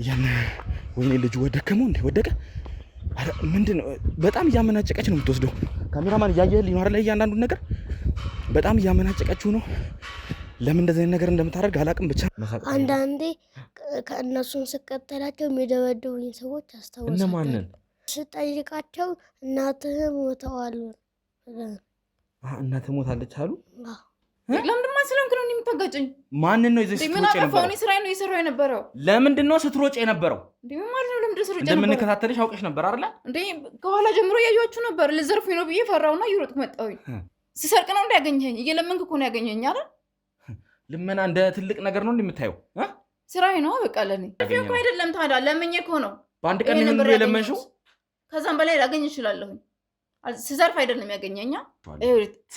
ያን ወይኔ ልጅ ወደከመው እንዴ ወደቀ። ምንድነው በጣም እያመናጨቀች ነው የምትወስደው። ካሜራማን እያየህልኝ ነው አይደል? እያንዳንዱን ነገር በጣም እያመናጨቀችው ነው። ለምን እንደዚህ አይነት ነገር እንደምታደርግ አላውቅም። ብቻ አንዳንዴ ከእነሱን ስከተላቸው የሚደበድቡኝ ሰዎች አስታውሳለሁ። እነማንን ስጠይቃቸው እናትህ ሞተዋል። እናትህ ሞታለች አሉ። ለምንድን ማስለምክ ነው የምታጋጨኝ? ማንን ነው ይዘሽ ስትሮጪ የነበረው? እኔ ስራዬ ነው እየሰራሁ የነበረው። ለምንድን ነው ስትሮጪ የነበረው? እንዴ ማለት ነው ለምንድን ስትሮጪ የነበረው? እንደምንከታተልሽ አውቀሽ ነበር አይደል? እንዴ ከኋላ ጀምሮ ያያችሁ ነበር። ልዘርፉኝ ነው ብዬ ፈራውና እየሮጥኩ መጣሁኝ። ስሰርቅ ነው እንዳያገኘኝ እየለመንክ እኮ ነው ያገኘኝ አይደል? ልመና እንደ ትልቅ ነገር ነው እንደምታየው? ስራዬ ነው በቃ ለኔ እኮ አይደለም። ታዲያ ለምኜ እኮ ነው። በአንድ ቀን ነው የለመንሽው? ከዛም በላይ ላገኝ እችላለሁ። ስዘርፍ አይደለም ያገኘኛ።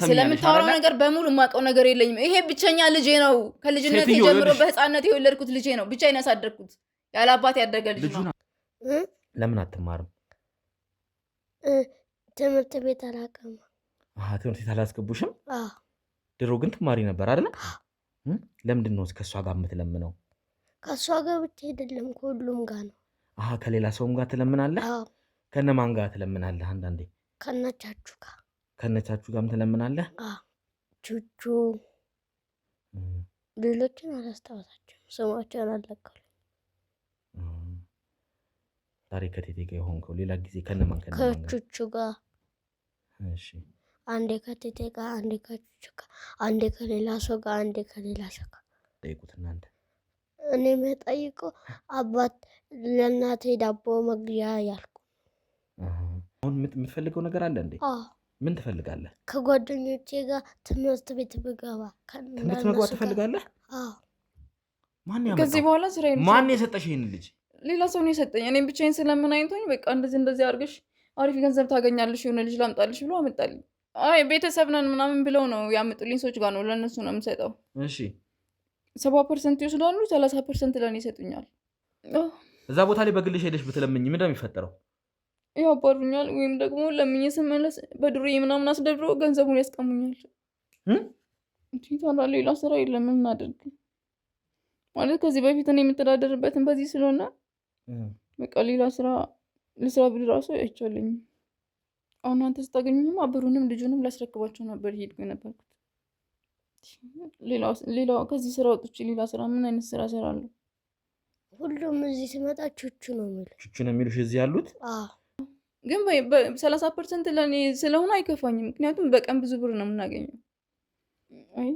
ስለምታወራው ነገር በሙሉ የማውቀው ነገር የለኝም። ይሄ ብቸኛ ልጄ ነው። ከልጅነት ጀምሮ በህፃነት የወለድኩት ልጄ ነው። ብቻዬን ያሳደግኩት ያለ አባት ያደገ ልጅ ነው። ለምን አትማርም? ትምህርት ቤት አላውቅም። ትምህርት ቤት አላስገቡሽም? ድሮ ግን ትማሪ ነበር አይደል? ለምንድን ነው ከእሷ ጋር የምትለምነው? ከእሷ ጋር ብቻ አይደለም ከሁሉም ጋር ነው። ከሌላ ሰውም ጋር ትለምናለህ? ከነማን ጋር ትለምናለህ? አንዳንዴ ከነቻቹ ጋርም ትለምናለህ? ቹቹ ሌሎችን አላስታወሳቸውም። ስማቸውን አልለቀኩም። ዛሬ ከቴቴ ጋር የሆንከው ሌላ ጊዜ ከነማን? ከቹቹ ጋር። እሺ አንዴ ከቴቴ ጋር፣ አንዴ ከቹቹ ጋር፣ አንዴ ከሌላ ሰው ጋር፣ አንዴ ከሌላ ሰው ጋር። ጠይቁት እናንተ። እኔ የምጠይቀው አባት ለእናቴ ዳቦ መግዣ ያልኩ። አሁን የምትፈልገው ነገር አለ እንዴ? ምን ትፈልጋለህ? ከጓደኞቼ ጋር ትምህርት ቤት ብገባ። ትምህርት መግባት ትፈልጋለህ? ከዚህ በኋላ ስራ ማን የሰጠሽ ይሄን ልጅ? ሌላ ሰው ነው የሰጠኝ። እኔም ብቻዬን ስለምን አይንቶኝ በቃ እንደዚህ አድርገሽ አሪፍ ገንዘብ ታገኛለሽ የሆነ ልጅ ላምጣልሽ ብሎ አመጣልኝ። አይ ቤተሰብ ነን ምናምን ብለው ነው ያመጡልኝ። ሰዎች ጋር ነው ለእነሱ ነው የምሰጠው። እሺ 70% ይወስዳሉ፣ 30% ለእኔ ይሰጡኛል። እዛ ቦታ ላይ በግልሽ ሄደሽ ብትለምኝ ምንድን ነው የሚፈጠረው? ያባሩኛል፣ ወይም ደግሞ ለምኜ ስመለስ በዱርዬ ምናምን አስደብረው ገንዘቡን ያስቀሙኛል። ታዲያ ሌላ ስራ የለም ምን እናድርግ? ማለት ከዚህ በፊት እኔ የምተዳደርበትን በዚህ ስለሆነ በቃ ሌላ ስራ ልስራ ብል ራሱ አይቻለኝም። አሁን አንተ ስታገኙኝም አብሩንም ልጁንም ላስረክባቸው ነበር ሄድኩ የነበርኩት። ሌላው ከዚህ ስራ ወጥቼ ሌላ ስራ ምን አይነት ስራ እሰራለሁ? ሁሉም እዚህ ሲመጣ ቹቹ ነው የሚሉት። ቹቹ ነው የሚሉሽ እዚህ ያሉት? ግን 30% ለእኔ ስለሆነ አይከፋኝም። ምክንያቱም በቀን ብዙ ብር ነው የምናገኘው። አይ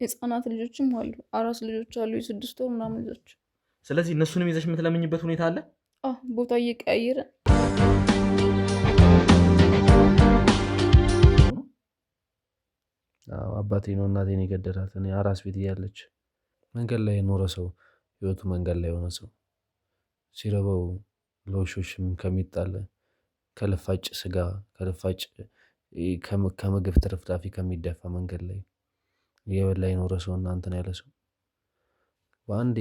የህፃናት ልጆችም አሉ፣ አራስ ልጆች አሉ፣ የ6 ወር ምናምን ልጆች። ስለዚህ እነሱንም ይዘሽ የምትለምኝበት ሁኔታ አለ? ቦታ እየቀያየረ አባቴ ነው እናቴን የገደላት። እኔ አራስ ቤት እያለች መንገድ ላይ የኖረ ሰው ህይወቱ መንገድ ላይ የሆነ ሰው ሲረበው ለውሾችም ከሚጣለ ከልፋጭ ስጋ ከልፋጭ ከምግብ ትርፍራፊ ከሚደፋ መንገድ ላይ የበላ የኖረ ሰው እናንተን ያለ ሰው በአንዴ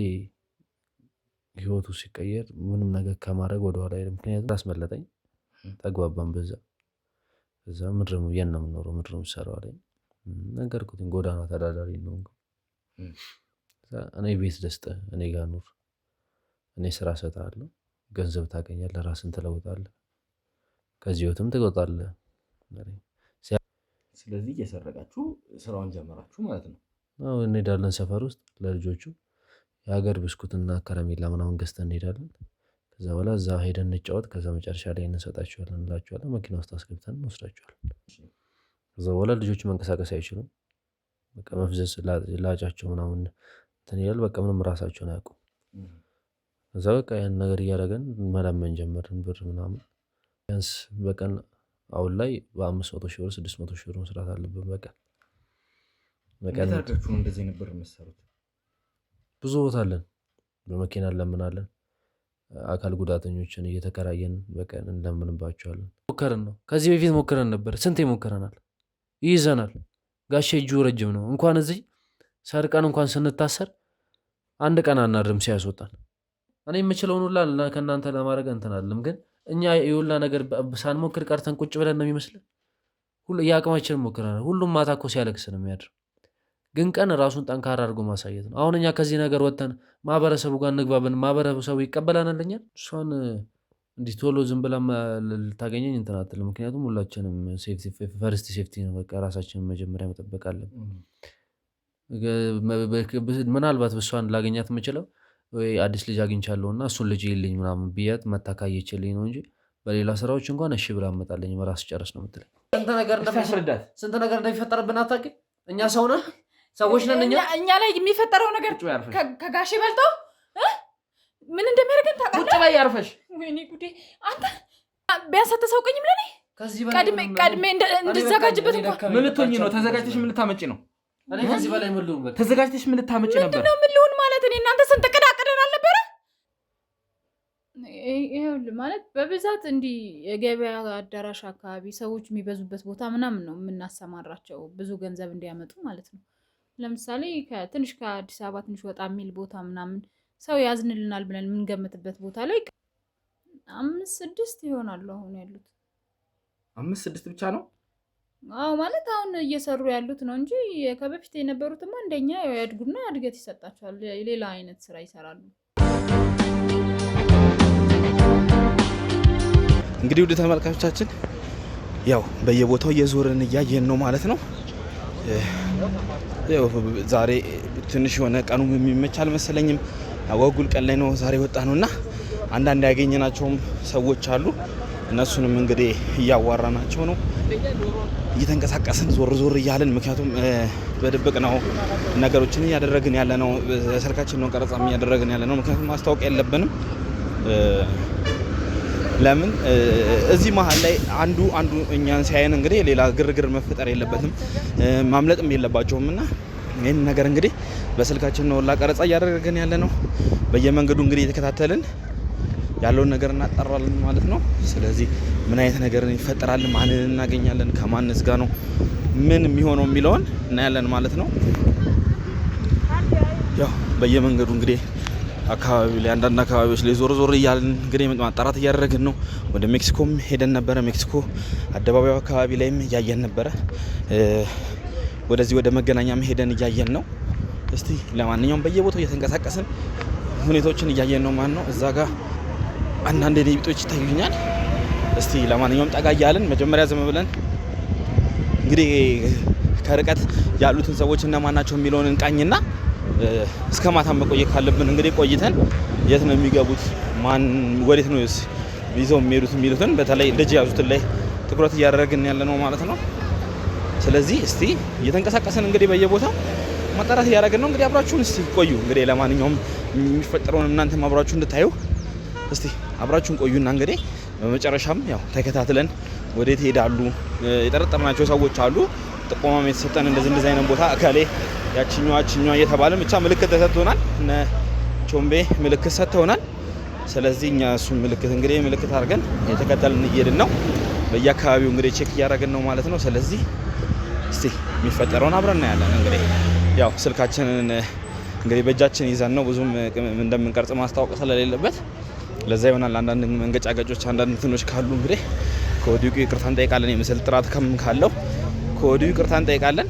ህይወቱ ሲቀየር ምንም ነገር ከማድረግ ወደኋላ አይልም። ምክንያቱም አስመለጠኝ፣ ተግባባን። በዛ ምድርም የት ነው የምኖረው? ምድር የምሰራው አለኝ። ነገርኩትኝ ጎዳና ተዳዳሪ ነው። እኔ ቤት ልስጥህ፣ እኔ ጋር ኑር፣ እኔ ስራ እሰጥሃለሁ፣ ገንዘብ ታገኛለህ፣ ራስን ትለውጣለህ፣ ከዚህ ህይወትም ትወጣለህ። ስለዚህ እየሰረቃችሁ ስራውን ጀመራችሁ ማለት ነው? እንሄዳለን ሰፈር ውስጥ ለልጆቹ የሀገር ብስኩትና ከረሜላ ምናምን ገዝተን እንሄዳለን። ከዛ በኋላ እዛ ሄደን እንጫወት፣ ከዛ መጨረሻ ላይ እንሰጣቸዋለን እንላቸዋለን። መኪና ውስጥ አስገብተን እንወስዳቸዋለን። ከዛ በኋላ ልጆቹ መንቀሳቀስ አይችሉም። በቃ መፍዘዝ ላጫቸው ምናምን እንትን ይላል። በቃ ምንም ራሳቸውን አያውቁም። ከዛ በቃ ያን ነገር እያደረገን መለመን ጀመርን ብር ምናምን። ቢያንስ በቀን አሁን ላይ በ500 ሺህ ብር 600 ሺህ ብር መስራት አለብን በቀን። ታርጋችሁ እንደዚህ ነበር የምትሰሩት? ብዙ ቦታ አለን፣ በመኪና እንለምናለን። አካል ጉዳተኞችን እየተከራየን በቀን እንለምንባቸዋለን። ሞከርን ነው ከዚህ በፊት ሞክረን ነበር። ስንቴ ሞክረናል፣ ይይዘናል። ጋሼ እጁ ረጅም ነው። እንኳን እዚህ ሰርቀን እንኳን ስንታሰር አንድ ቀን አናድርም ሲያስወጣን። እኔ የምችለውን ሁላ ከእናንተ ለማድረግ እንትን አለም፣ ግን እኛ የሁላ ነገር ሳንሞክር ቀርተን ቁጭ ብለን ነው የሚመስለን። የአቅማችንን ሞክረናል። ሁሉም ማታ እኮ ሲያለቅስ ነው የሚያድር። ግን ቀን ራሱን ጠንካራ አድርጎ ማሳየት ነው። አሁን እኛ ከዚህ ነገር ወጥተን ማህበረሰቡ ጋር እንግባብን፣ ማህበረሰቡ ይቀበላናል። እሷን እንዲህ ቶሎ ዝም ብላ ልታገኘኝ እንትን አትልም። ምክንያቱም ሁላችንም ፈርስት ሴፍቲ ነው። በቃ ራሳችንን መጀመሪያ መጠበቅ አለብን። ምናልባት እሷን ላገኛት የምችለው ወይ አዲስ ልጅ አግኝቻለሁ እና እሱን ልጅ ይልኝ ምናምን ብያት መታካየችልኝ ነው እንጂ በሌላ ስራዎች እንኳን እሺ ብላ አመጣለኝ ራስ ጨርስ ነው የምትለኝ። ስንት ነገር እንደሚፈጠርብን አታውቂም። እኛ ሰው ነን፣ ሰዎች ነን። እኛ ላይ የሚፈጠረው ነገር ከጋሼ በልጦ ምን እንደሚያደርገን ታውቃለህ? ቁጭ በይ አርፈሽ። ወይኔ ጉዴ! አንተ ቢያንስ አታሳውቀኝም? ለኔ ቀድሜ እንድዘጋጅበት እንኳን ምን ልትሆኚ ነው? ተዘጋጅተሽ ምን ልታመጪ ነው? እኔ ከዚህ በላይ ምን ልሁን? ተዘጋጅተሽ ምን ልታመጪ ነበር? ምንድነው ምን ልሁን ማለት? እኔ እናንተ ስንት ዕቅድ አቅደን አልነበረ? ይኸውልህ ማለት በብዛት እንዲህ የገበያ አዳራሽ አካባቢ ሰዎች የሚበዙበት ቦታ ምናምን ነው የምናሰማራቸው፣ ብዙ ገንዘብ እንዲያመጡ ማለት ነው። ለምሳሌ ትንሽ ከአዲስ አበባ ትንሽ ወጣ የሚል ቦታ ምናምን ሰው ያዝንልናል ብለን የምንገምትበት ቦታ ላይ 5-6 ይሆናሉ አሁን ያሉት። 5-6 ብቻ ነው? አዎ ማለት አሁን እየሰሩ ያሉት ነው እንጂ ከበፊት የነበሩትማ እንደኛ ያድጉና እድገት ይሰጣቸዋል፣ ሌላ አይነት ስራ ይሰራሉ። እንግዲህ ወደ ተመልካቾቻችን ያው በየቦታው እየዞርን እያየን ነው ማለት ነው። ያው ዛሬ ትንሽ የሆነ ቀኑ የሚመች አልመሰለኝም። አጓጉል ቀን ላይ ነው ዛሬ ወጣ ነውና አንዳንድ ያገኘናቸውም ሰዎች አሉ። እነሱንም እንግዲህ እያዋራናቸው ነው፣ እየተንቀሳቀስን ዞር ዞር እያለን። ምክንያቱም በድብቅ ነው ነገሮችን እያደረግን ያለ ነው፣ ስልካችን ነው ቀረጻም እያደረግን ያለ ነው። ምክንያቱም ማስታወቅ የለብንም። ለምን እዚህ መሀል ላይ አንዱ እኛን ሲያየን እንግዲህ ሌላ ግርግር መፈጠር የለበትም፣ ማምለጥም የለባቸውም እና ይህን ነገር እንግዲህ በስልካችን ነው ቀረጻ እያደረግን ያለ ነው። በየመንገዱ እንግዲህ የተከታተልን ያለውን ነገር እናጣራለን ማለት ነው። ስለዚህ ምን አይነት ነገር ይፈጠራል፣ ማንን እናገኛለን፣ ከማንስ ጋር ነው ምን የሚሆነው የሚለውን እናያለን ማለት ነው። ያው በየመንገዱ እንግዲህ አካባቢ ላይ አንዳንድ አካባቢዎች ላይ ዞር ዞር እያልን እንግዲህ ማጣራት እያደረግን ነው። ወደ ሜክሲኮም ሄደን ነበረ። ሜክሲኮ አደባባዩ አካባቢ ላይም እያየን ነበረ። ወደዚህ ወደ መገናኛም ሄደን እያየን ነው። እስቲ ለማንኛውም በየቦታው እየተንቀሳቀስን ሁኔታዎችን እያየን ነው ማለት ነው። እዛ ጋር አንዳንድ የኔቢጦች ይታዩኛል። እስቲ ለማንኛውም ጠጋ እያልን መጀመሪያ ዝም ብለን እንግዲህ ከርቀት ያሉትን ሰዎች እነማን ናቸው የሚለውን እንቃኝና እስከ ማታ መቆየት ካለብን እንግዲህ ቆይተን የት ነው የሚገቡት፣ ማን ወዴት ነው ይዘው የሚሄዱት የሚሉትን በተለይ ልጅ ያዙትን ላይ ትኩረት እያደረግን ያለ ነው ማለት ነው። ስለዚህ እስቲ እየተንቀሳቀስን እንግዲህ በየቦታው ማጣራት እያደረግን ነው። እንግዲህ አብራችሁን እስቲ ቆዩ። እንግዲህ ለማንኛውም የሚፈጠረውን እናንተም አብራችሁ እንድታዩ እስቲ አብራችሁን ቆዩና እንግዲህ በመጨረሻም ያው ተከታትለን ወዴት ሄዳሉ የጠረጠርናቸው ሰዎች አሉ። ጥቆማም የተሰጠን እንደዚህ አይነት ቦታ እከሌ ያችኛዋ እየተባለ ብቻ ምልክት ተሰጥቶናል። እነ ቾምቤ ምልክት ሰጥተውናል። ስለዚህ እኛ እሱን ምልክት እንግዲህ ምልክት አድርገን የተከተልን እየሄድን ነው። በየአካባቢው እንግዲህ ቼክ እያደረግን ነው ማለት ነው። ስለዚህ እስቲ የሚፈጠረውን አብረን እናያለን። እንግዲህ ያው ስልካችንን እንግዲህ በእጃችን ይዘን ነው ብዙም እንደምንቀርጽ ማስታወቅ ስለሌለበት ለዛ ይሆናል። አንዳንድ መንገጫገጮች አንዳንድ እንትኖች ካሉ እንግዲህ ከወዲሁ ይቅርታ እንጠይቃለን። የምስል ጥራት ካለው ከወዲሁ ይቅርታ እንጠይቃለን።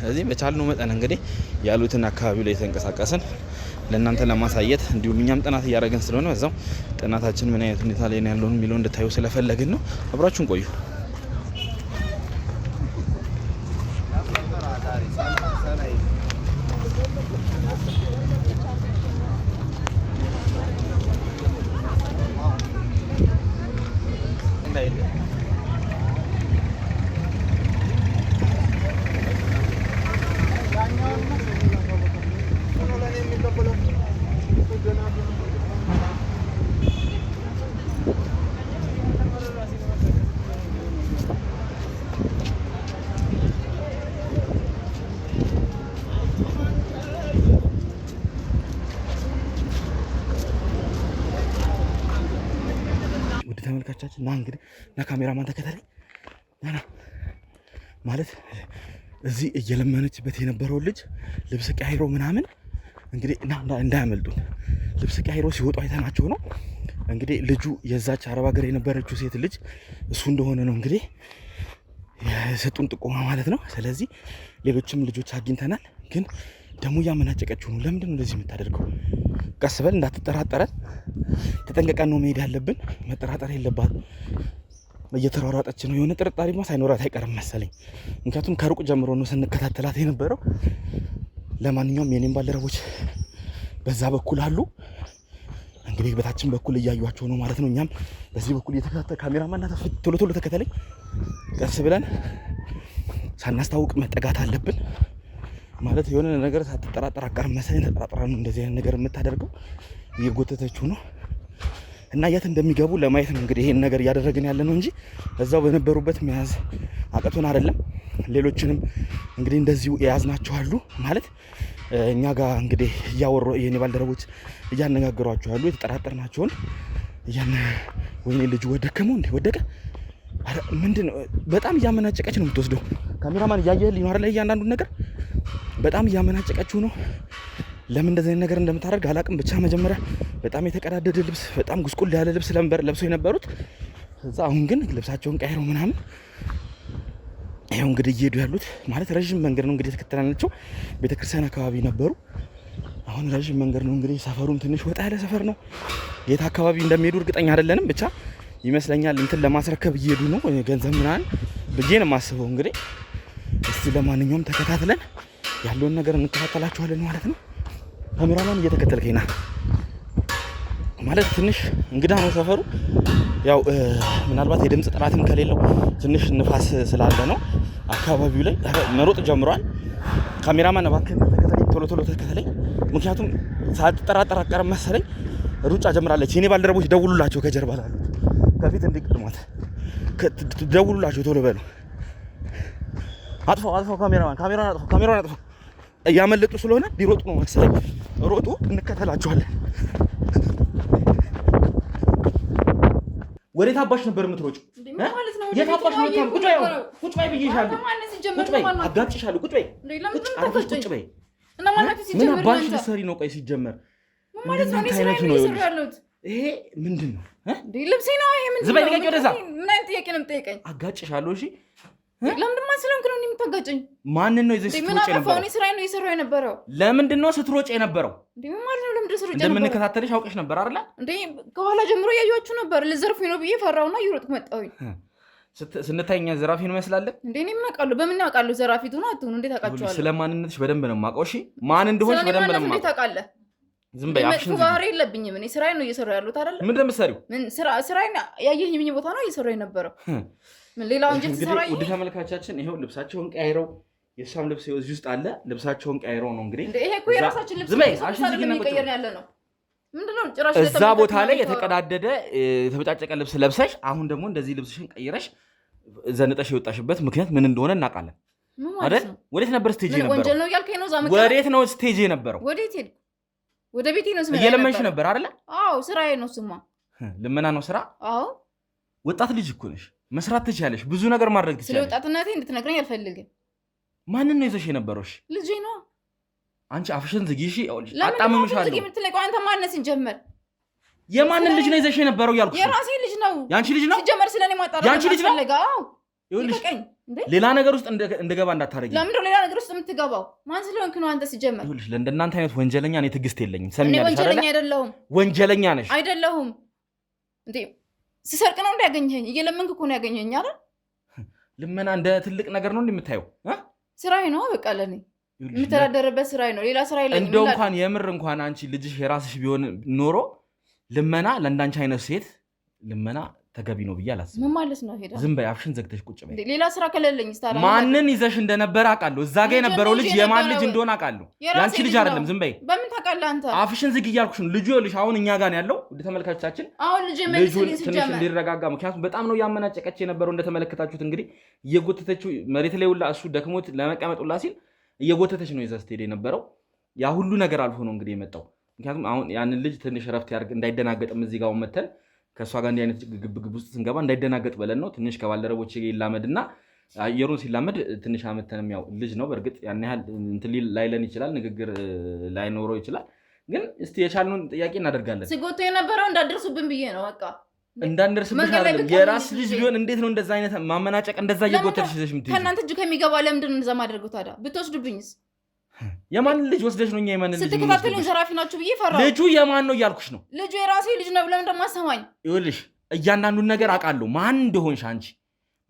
ስለዚህ በቻልነው መጠን እንግዲህ ያሉትን አካባቢ ላይ የተንቀሳቀስን ለእናንተ ለማሳየት እንዲሁም እኛም ጥናት እያደረግን ስለሆነ በዛው ጥናታችን ምን አይነት ሁኔታ ላይ ነው ያለውን የሚለው እንድታዩ ስለፈለግን ነው። አብራችሁን ቆዩ። ተመልካቻችን ና እንግዲህ ና ካሜራማን ተከተለኝ ና ማለት እዚህ እየለመነችበት የነበረው ልጅ ልብስ ቀያይሮ ምናምን እንግዲህ እንዳያመልጡን ልብስ ቀያይሮ ሲወጡ አይተናቸው ነው። እንግዲህ ልጁ የዛች አረብ ሀገር የነበረችው ሴት ልጅ እሱ እንደሆነ ነው እንግዲህ የሰጡን ጥቆማ ማለት ነው። ስለዚህ ሌሎችም ልጆች አግኝተናል። ግን ደግሞ እያመናጨቀችው ነው። ለምንድን ነው እንደዚህ የምታደርገው? ቀስ በል እንዳትጠራጠረን፣ ተጠንቀቀን ነው መሄድ ያለብን። መጠራጠር የለባት። እየተሯሯጠች ነው። የሆነ ጥርጣሬማ ሳይኖራት አይቀርም መሰለኝ። ምክንያቱም ከሩቅ ጀምሮ ነው ስንከታተላት የነበረው። ለማንኛውም የኔም ባልደረቦች በዛ በኩል አሉ። እንግዲህ በታችን በኩል እያዩዋቸው ነው ማለት ነው። እኛም በዚህ በኩል እየተከታተል ካሜራማን ቶሎ ቶሎ ተከተለኝ። ቀስ ብለን ሳናስታውቅ መጠጋት አለብን ማለት የሆነ ነገር ሳትጠራጠር አቀርም መሰለኝ። ተጠራጥራ ነው እንደዚህ አይነት ነገር የምታደርገው። እየጎተተችው ነው እና የት እንደሚገቡ ለማየት ነው እንግዲህ ይሄን ነገር እያደረግን ያለ ነው እንጂ እዛው በነበሩበት መያዝ አቅቶን አይደለም። ሌሎችንም እንግዲህ እንደዚሁ የያዝናቸው አሉ ማለት እኛ ጋር እንግዲህ እያወሩ የኔ ባልደረቦች እያነጋገሯቸው አሉ። የተጠራጠርናቸውን ወይኔ ልጁ ወደከመው እንዴ ወደቀ። ምንድን ነው በጣም እያመናጨቀች ነው የምትወስደው። ካሜራማን እያየህልኝ ነው አይደል? እያንዳንዱን ነገር በጣም እያመናጨቀችው ነው። ለምን እንደዚህ አይነት ነገር እንደምታደርግ አላውቅም። ብቻ መጀመሪያ በጣም የተቀዳደደ ልብስ፣ በጣም ጉስቁል ያለ ልብስ ነበር ለብሰው የነበሩት። እዛ አሁን ግን ልብሳቸውን ቀይረው ምናምን ይኸው እንግዲህ እየሄዱ ያሉት ማለት ረዥም መንገድ ነው እንግዲህ የተከተልናቸው። ቤተክርስቲያን አካባቢ ነበሩ። አሁን ረዥም መንገድ ነው እንግዲህ። ሰፈሩም ትንሽ ወጣ ያለ ሰፈር ነው። የት አካባቢ እንደሚሄዱ እርግጠኛ አይደለንም። ብቻ ይመስለኛል እንትን ለማስረከብ እየሄዱ ነው፣ ገንዘብ ምናምን ብዬ ነው የማስበው። እንግዲህ እስቲ ለማንኛውም ተከታትለን ያለውን ነገር እንከታተላችኋለን ማለት ነው። ካሜራማን እየተከተልከኝ ና ማለት ትንሽ እንግዳ ነው ሰፈሩ። ያው ምናልባት የድምፅ ጥራትም ከሌለው ትንሽ ንፋስ ስላለ ነው አካባቢው ላይ መሮጥ ጀምሯል። ካሜራማን እባክህ ተከተለኝ፣ ቶሎ ቶሎ ተከተለኝ። ምክንያቱም ሳትጠራጠር አቀርም መሰለኝ ሩጫ ጀምራለች። የኔ ባልደረቦች ደውሉላቸው፣ ከጀርባ ላሉት ከፊት እንዲቀድሟት ደውሉላቸው፣ ቶሎ በሉ። አጥፋው ካሜራውን አጥፋው። እያመለጡ ስለሆነ ሊሮጡ ነው መሰለኝ። ሮጡ፣ እንከተላቸዋለን። ወዴት አባሽ ነበር የምትሮጪው? የት አባሽ ነው? ቁጭ በይ ብዬሻለሁ። ቁጭ በይ፣ አጋጭሻለሁ። ቁጭ በይ፣ ቁጭ በይ። ምን አባሽ ልትሰሪ ነው? ቆይ ሲጀመር ማለት ነው አይነት ነው ያሉት። ይሄ ምንድን ነው? ልብሴ ነው ይሄ። ምንድን ነው? ዝም በይ፣ ልቀቂ ወደዛ። ምን አይነት ጥያቄ ነው የምትጠይቀኝ? አጋጭሻለሁ። እሺ ለምንድን ነው ስለሆንክ ነው የምታጋጨኝ? ማንን ነው ይዘሽ ስትሮጪ የነበረው? እኔ ስራዬን ነው እየሰራሁ የነበረው። ለምንድን ነው ስትሮጪ የነበረው? ምን ማለት ነው? ለምንድን ነው ስትሮጪ የነበረው? እንደምንከታተልሽ አውቀሽ ነበር አይደል? እንዴ ከኋላ ጀምሮ እያየኋችሁ ነበር። ልዘርፉኝ ነው ብዬ ፈራውና እየሮጥኩ መጣሁኝ። ስንታይኛ ዘራፊ ነው መስላለህ እንዴ? እኔ ምን አውቃለሁ? በምን አውቃለሁ? ዘራፊ ትሆኑ አትሆኑ እንዴት አውቃችኋለሁ? ስለማንነትሽ በደንብ ነው የማውቀው። እሺ ማን እንደሆንሽ በደንብ ነው የማውቀው። እንዴት ታውቃለህ? ዝም በይ አፍሽን። ባህሪ የለብኝም እኔ ስራዬን ነው እየሰራሁ ያለሁት አይደል? ምንድን ነው የምትሰሪው? ምን ስራዬን ያየኸኝ ቦታ ነው እየሰራሁ የነበረው። ምን ሌላ ወንጀል ትሰራይ? ውድ ተመልካቻችን ይሄው ልብሳቸውን ቀያይረው የሷም ልብስ እዚህ ውስጥ አለ። ልብሳቸውን ቀያይረው ነው እንግዲህ ይሄ እኮ የራሳችን ልብስ ነው እየቀየርን ያለ ነው። ምንድነው ጭራሽ እዛ ቦታ ላይ የተቀዳደደ የተበጫጨቀ ልብስ ለብሰሽ አሁን ደግሞ እንደዚህ ልብስሽን ቀይረሽ ዘንጠሽ የወጣሽበት ምክንያት ምን እንደሆነ እናውቃለን አይደል? ወዴት ነበር ስቴጅ የነበረው? ወንጀል ነው ያልከኝ ነው። ዛመ ወዴት ነው ስቴጅ የነበረው? ወዴት ሄድኩ? ወደ ቤቴ ነው ስማ። እየለመንሽ ነበር አይደል? አዎ ስራዬ ነው ስማ። ልመና ነው ስራ? አዎ ወጣት ልጅ እኮ ነሽ፣ መስራት ትችያለሽ፣ ብዙ ነገር ማድረግ ትችያለሽ። ስለ ወጣትነቴ እንድትነግረኝ አልፈልግም። ማንን ነው ይዘሽ የነበረው? እሺ ልጄ ነው። አንቺ አፍሽን ዝጊ። እሺ አጣምምሻለሁ። አንተ ማነህ ሲጀመር? የማንን ልጅ ነው ይዘሽ የነበረው ያልኩሽ? የራሴ ልጅ ነው። ያንቺ ልጅ ነው ሲጀመር ስለኔ ማጣራት ያንቺ ልጅ ነው። ይኸውልሽ ሌላ ነገር ውስጥ እንደገባ እንዳታረጊ። ለምንድን ነው ሌላ ነገር ውስጥ የምትገባው? ማን ስለሆንክ ነው አንተ ሲጀመር? ይኸውልሽ ለእንደናንተ አይነት ወንጀለኛ እኔ ትዕግስት የለኝም። ሰሚኛለሽ አይደል? ወንጀለኛ አይደለሁም። ወንጀለኛ ነሽ። አይደለሁም እንዴ? ሲሰርቅ ነው እንዳያገኘኝ? እየለመንክ እኮ ነው ያገኘኝ አይደል? ልመና እንደ ትልቅ ነገር ነው እንደምታየው? ስራዬ ነው በቃ ለኔ የምተዳደርበት ስራዬ ነው። ሌላ ስራ የለኝም። እንደው እንኳን የምር እንኳን አንቺ ልጅሽ የራስሽ ቢሆን ኖሮ ልመና ለእንዳንቺ አይነት ሴት ልመና ተገቢ ነው ብዬ አላስብም። ምን ማለት ነው? ሄዳ ዝም በይ፣ አፍሽን ዘግተሽ ቁጭ በይ። ሌላ ስራ ከሌለኝ ስታራ ማንን ይዘሽ እንደነበረ አውቃለሁ። እዛ ጋር የነበረው ልጅ የማን ልጅ እንደሆነ አውቃለሁ። ያንቺ ልጅ አይደለም። ዝም በይ። በምን ታውቃለህ አንተ? አፍሽን ዝግ እያልኩሽ ነው። ልጁ ይኸውልሽ አሁን እኛ ጋር ነው ያለው። ወደ ተመልካቾቻችን አሁን ልጅ መልስልኝ ትንሽ እንዲረጋጋ፣ ምክንያቱም በጣም ነው ያመናጨቀች የነበረው። እንደተመለከታችሁት እንግዲህ እየጎተተችው መሬት ላይ ሁላ እሱ ደክሞት ለመቀመጥ ሁላ ሲል እየጎተተች ነው ይዛ ስትሄድ የነበረው። ያ ሁሉ ነገር አልፎ ነው እንግዲህ የመጣው። ምክንያቱም አሁን ያንን ልጅ ትንሽ ረፍት ያርግ እንዳይደናገጥም እዚህ ጋር መተን ከእሷ ጋር እንዲህ አይነት ግብግብ ውስጥ ስንገባ እንዳይደናገጥ ብለን ነው። ትንሽ ከባልደረቦች ይላመድና አየሩን ሲላመድ ትንሽ አመተንም ያው ልጅ ነው በእርግጥ ያን ያህል እንትን ላይለን ይችላል፣ ንግግር ላይኖረው ይችላል። ግን እስቲ የቻልነውን ጥያቄ እናደርጋለን። ሲጎቶ የነበረው እንዳደርሱብን ብዬ ነው በቃ እንዳንደርስብሽ አይደለም። የራስ ልጅ ቢሆን እንዴት ነው እንደዛ አይነት ማመናጨቅ እንደዛ እየጎተልሽ ይዘሽ ምትይዝ? ከእናንተ እጅ ከሚገባ ለምንድን ነው እንደዛ ማድረገው ታዲያ? ብትወስዱብኝስ? የማን ልጅ ወስደሽ ነው? የማን ልጅ ስትከታተሉኝ ዘራፊ ናችሁ ብዬ ፈራሁ። ልጁ የማን ነው እያልኩሽ ነው። ልጁ የራሴ ልጅ ነው። ለምን እንደማሰማኝ ይኸውልሽ፣ እያንዳንዱን ነገር አውቃለሁ። ማን እንደሆንሽ አንቺ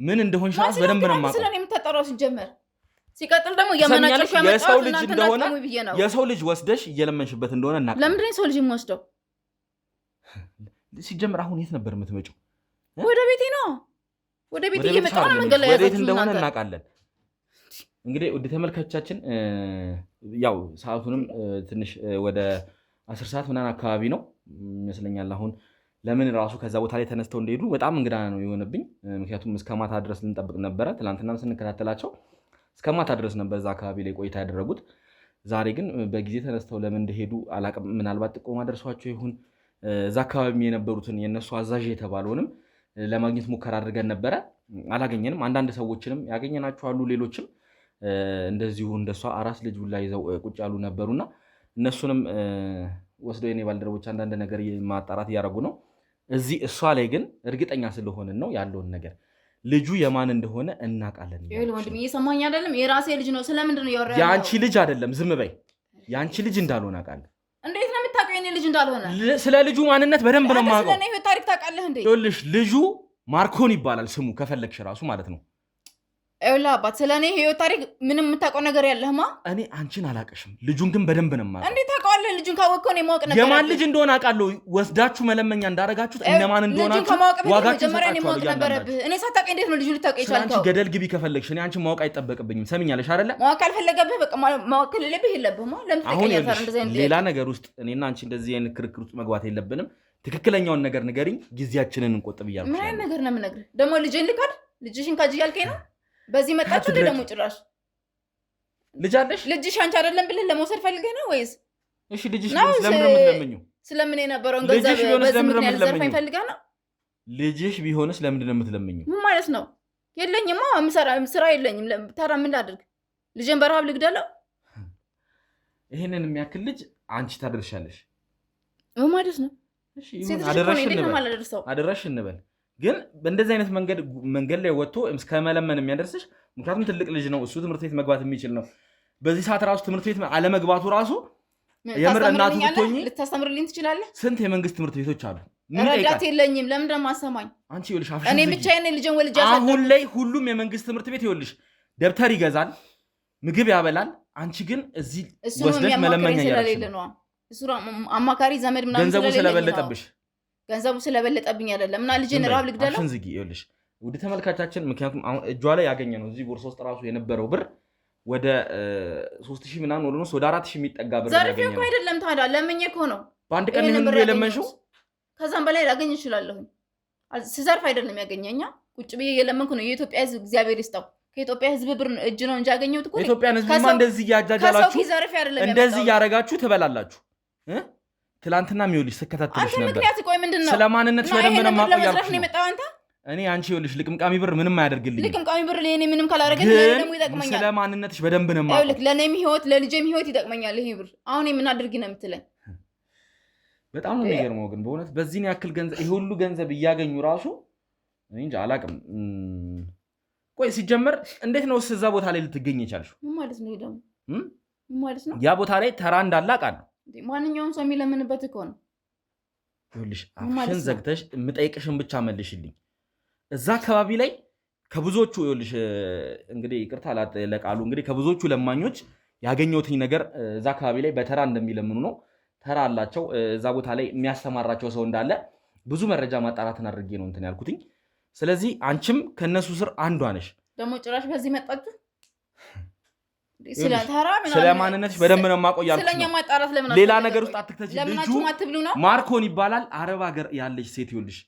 ምን እንደሆንሽ በደንብ ነው የማውቀው። ስለኔ የምታጠራው ሲጀመር ሲቀጥል ደግሞ የማናጨሽ የሰው ልጅ እንደሆነ የሰው ልጅ ወስደሽ እየለመንሽበት እንደሆነ እናውቃለን። ለምንድን ነው የሰው ልጅ የምወስደው? ሲጀመር አሁን የት ነበር የምትመጪው? ወደ ቤቴ ነው። ወደ ቤቴ እየመጣሁ ነው። መንገድ ላይ ወዴት እንደሆነ እናውቃለን። እንግዲህ ውድ ተመልካቾቻችን ያው ሰዓቱንም ትንሽ ወደ 10 ሰዓት ምናምን አካባቢ ነው ይመስለኛል። አሁን ለምን ራሱ ከዛ ቦታ ላይ ተነስተው እንደሄዱ በጣም እንግዳ ነው የሆነብኝ። ምክንያቱም እስከ ማታ ድረስ ልንጠብቅ ነበረ። ትናንትናም ስንከታተላቸው እስከ ማታ ድረስ ነበር እዛ አካባቢ ላይ ቆይታ ያደረጉት። ዛሬ ግን በጊዜ ተነስተው ለምን እንደሄዱ አላቅም። ምናልባት ጥቆማ ደርሷቸው ይሁን እዛ አካባቢ የነበሩትን የእነሱ አዛዥ የተባለውንም ለማግኘት ሙከራ አድርገን ነበረ፣ አላገኘንም። አንዳንድ ሰዎችንም ያገኘናቸው አሉ። ሌሎችም እንደዚሁ እንደሷ አራስ ልጅ ሁላ ይዘው ቁጭ ያሉ ነበሩና እነሱንም ወስደው የኔ ባልደረቦች አንዳንድ ነገር ማጣራት እያደረጉ ነው። እዚህ እሷ ላይ ግን እርግጠኛ ስለሆንን ነው ያለውን ነገር ልጁ የማን እንደሆነ እናውቃለን። ይኸውልህ ወንድሜ እየሰማኝ አይደለም? የራሴ ልጅ ነው። ስለምንድን ነው ያወራኸው? የአንቺ ልጅ አይደለም። ዝም በይ። የአንቺ ልጅ እንዳልሆነ አውቃለሁ። እንዴት ነው የምታውቀው የኔ ልጅ እንዳልሆነ? ስለ ልጁ ማንነት በደንብ ነው የማውቀው። ስለኔ ህይወት ታሪክ ታውቃለህ እንዴ? ይኸውልሽ ልጁ ማርኮን ይባላል ስሙ፣ ከፈለግሽ ራሱ ማለት ነው። ይኸውልህ አባት ስለኔ ህይወት ታሪክ ምንም የምታውቀው ነገር ያለህማ? እኔ አንቺን አላውቅሽም፣ ልጁን ግን በደንብ ነው የማውቀው። እንዴት ታውቀዋለህ? ልጁን ካወቅከው እኔ ማወቅ ነገር የማን ልጅ እንደሆነ አውቃለሁ። ወስዳችሁ መለመኛ እንዳረጋችሁት እነማን እንደሆናችሁ ዋጋችሁ ነበረብህ። እኔ ሳታውቀኝ እንዴት ነው ልጁ ልታውቀው የቻልከው? አንቺ ገደል ግቢ ከፈለግሽ እኔ አንቺን ማወቅ አይጠበቅብኝም። ሰሚኛለሽ አይደለ? ማወቅ ካልፈለገብህ በቃ ማወቅ ከሌለብህ የለብህም። ለምን ትጠይቀኛለህ? እንደዚህ አይነት ሌላ ነገር ውስጥ እኔና አንቺ እንደዚህ አይነት ክርክር ውስጥ መግባት የለብንም። ትክክለኛውን ነገር ንገሪኝ፣ ጊዜያችንን እንቆጥብ እያልኩሽ። ምን አይነት ነገር ነው የምነግርህ? ደግሞ ልጄን ልካድ ልጅሽን ካጅ እያልከኝ ነው? በዚህ መጣችሁ እንደ ደግሞ ጭራሽ ልጅ አለሽ? ልጅሽ አንቺ አይደለም ብለህ ለመውሰድ ፈልገህ ነው ወይስ? እሺ ልጅሽ ለምን ነው የምትለምኚው? ስለምን የነበረውን ገንዘብ በዚህ ምክንያት ዘርፈኝ ፈልገህ ነው? ልጅሽ ቢሆንስ ለምንድን ነው የምትለምኚው? ምን ማለት ነው? የለኝማ ስራ የለኝም። ታዲያ ምን ላድርግ? ልጄን በረሃብ ልግደለው? ይሄንን የሚያክል ልጅ አንቺ ታደርሻለሽ? ምን ማለት ነው? እሺ አደረሽ እንበል ግን በእንደዚህ አይነት መንገድ ላይ ወጥቶ እስከ መለመን የሚያደርስሽ፣ ምክንያቱም ትልቅ ልጅ ነው እሱ፣ ትምህርት ቤት መግባት የሚችል ነው። በዚህ ሰዓት ራሱ ትምህርት ቤት አለመግባቱ ራሱ የምር እናቱ ብትሆኚ ልታስተምርልኝ ትችላለህ? ስንት የመንግስት ትምህርት ቤቶች አሉ። ረዳት የለኝም። ለምን እንደማሰማኝ አንቺ ይኸውልሽ፣ አፍሽን እኔ ብቻዬን ልጄን ወልጄ አሳደግኩ። አሁን ላይ ሁሉም የመንግስት ትምህርት ቤት ይኸውልሽ ደብተር ይገዛል፣ ምግብ ያበላል። አንቺ ግን እዚህ ወስደሽ መለመኛ ያለሽ ነው። እሱ አማካሪ ዘመድ ምናምን ገንዘቡ ስለበለጠብሽ ገንዘቡ ስለበለጠብኝ አይደለም። እና ልጄን ራብ ልግደለው? አፍሽን ዝጊ። ይኸውልሽ ውድ ተመልካቻችን፣ ምክንያቱም አሁን እጇ ላይ ያገኘ ነው እዚህ ቦርሳ ውስጥ ራሱ የነበረው ብር ወደ 3000 ምናምን ወደ 4000 የሚጠጋ ብር ዘርፌ እኮ አይደለም። ታዲያ ለምኜ እኮ ነው። በአንድ ቀን ነው ሁሉ የለመንሽው? ከዛም በላይ ላገኝ እችላለሁ። ስዘርፍ አይደለም ያገኘኛ፣ ቁጭ ብዬ የለመንኩ ነው። የኢትዮጵያ ሕዝብ እግዚአብሔር ይስጣው ከኢትዮጵያ ሕዝብ ብር እጅ ነው እንጂ ያገኘሁት እኮ የኢትዮጵያን ሕዝብማ እንደዚህ እያጃጃላችሁ እንደዚህ እያረጋችሁ ትበላላችሁ። ትላንትና የሚውልሽ ስከታተልሽ ነበር። ምክንያት ቆይ ምንድነው? ስለማንነትሽ በደንብ ነው የማውቀው ያልኩሽ ነው የመጣው አንተ። እኔ አንቺ ይኸውልሽ ልቅምቃሚ ብር ምንም አያደርግልኝ። ልቅምቃሚ ብር ለኔ ምንም ካላደረገልኝ ለኔ ደግሞ ይጠቅመኛል። ስለማንነትሽ በደንብ ነው የማውቀው። ይኸውልህ ለኔም ህይወት ለልጄም ህይወት ይጠቅመኛል ይሄ ብር። አሁን ምን አድርጊ ነው የምትለኝ? በጣም ነው የሚገርመው ግን በእውነት በዚህን ያክል ገንዘብ ይሄ ሁሉ ገንዘብ እያገኙ ራሱ እኔ እንጃ አላውቅም። ቆይ ሲጀመር እንዴት ነው እዛ ቦታ ላይ ልትገኝ የቻልሽው? ምን ማለት ነው ደግሞ? ምን ማለት ነው? ያ ቦታ ላይ ተራ እንዳለ አውቃለሁ። ማንኛውም ሰው የሚለምንበት እኮ ነው። ይኸውልሽ አፍሽን ዘግተሽ የምጠይቅሽን ብቻ መልሽልኝ። እዛ አካባቢ ላይ ከብዙዎቹ ይኸውልሽ እንግዲህ ይቅርታ ለቃሉ እንግዲህ ከብዙዎቹ ለማኞች ያገኘሁትኝ ነገር እዛ አካባቢ ላይ በተራ እንደሚለምኑ ነው። ተራ አላቸው። እዛ ቦታ ላይ የሚያስተማራቸው ሰው እንዳለ ብዙ መረጃ ማጣራትን አድርጌ ነው እንትን ያልኩትኝ። ስለዚህ አንቺም ከነሱ ስር አንዷ ነሽ። ደግሞ ጭራሽ በዚህ መጣችሁ። ስለ ማንነትሽ በደንብ ነው የማውቀው ያልኩሽ ነው። ሌላ ነገር ውስጥ አትክተች። ልጁ ማርኮን ይባላል። አረብ ሀገር ያለች ሴት ይኸውልሽ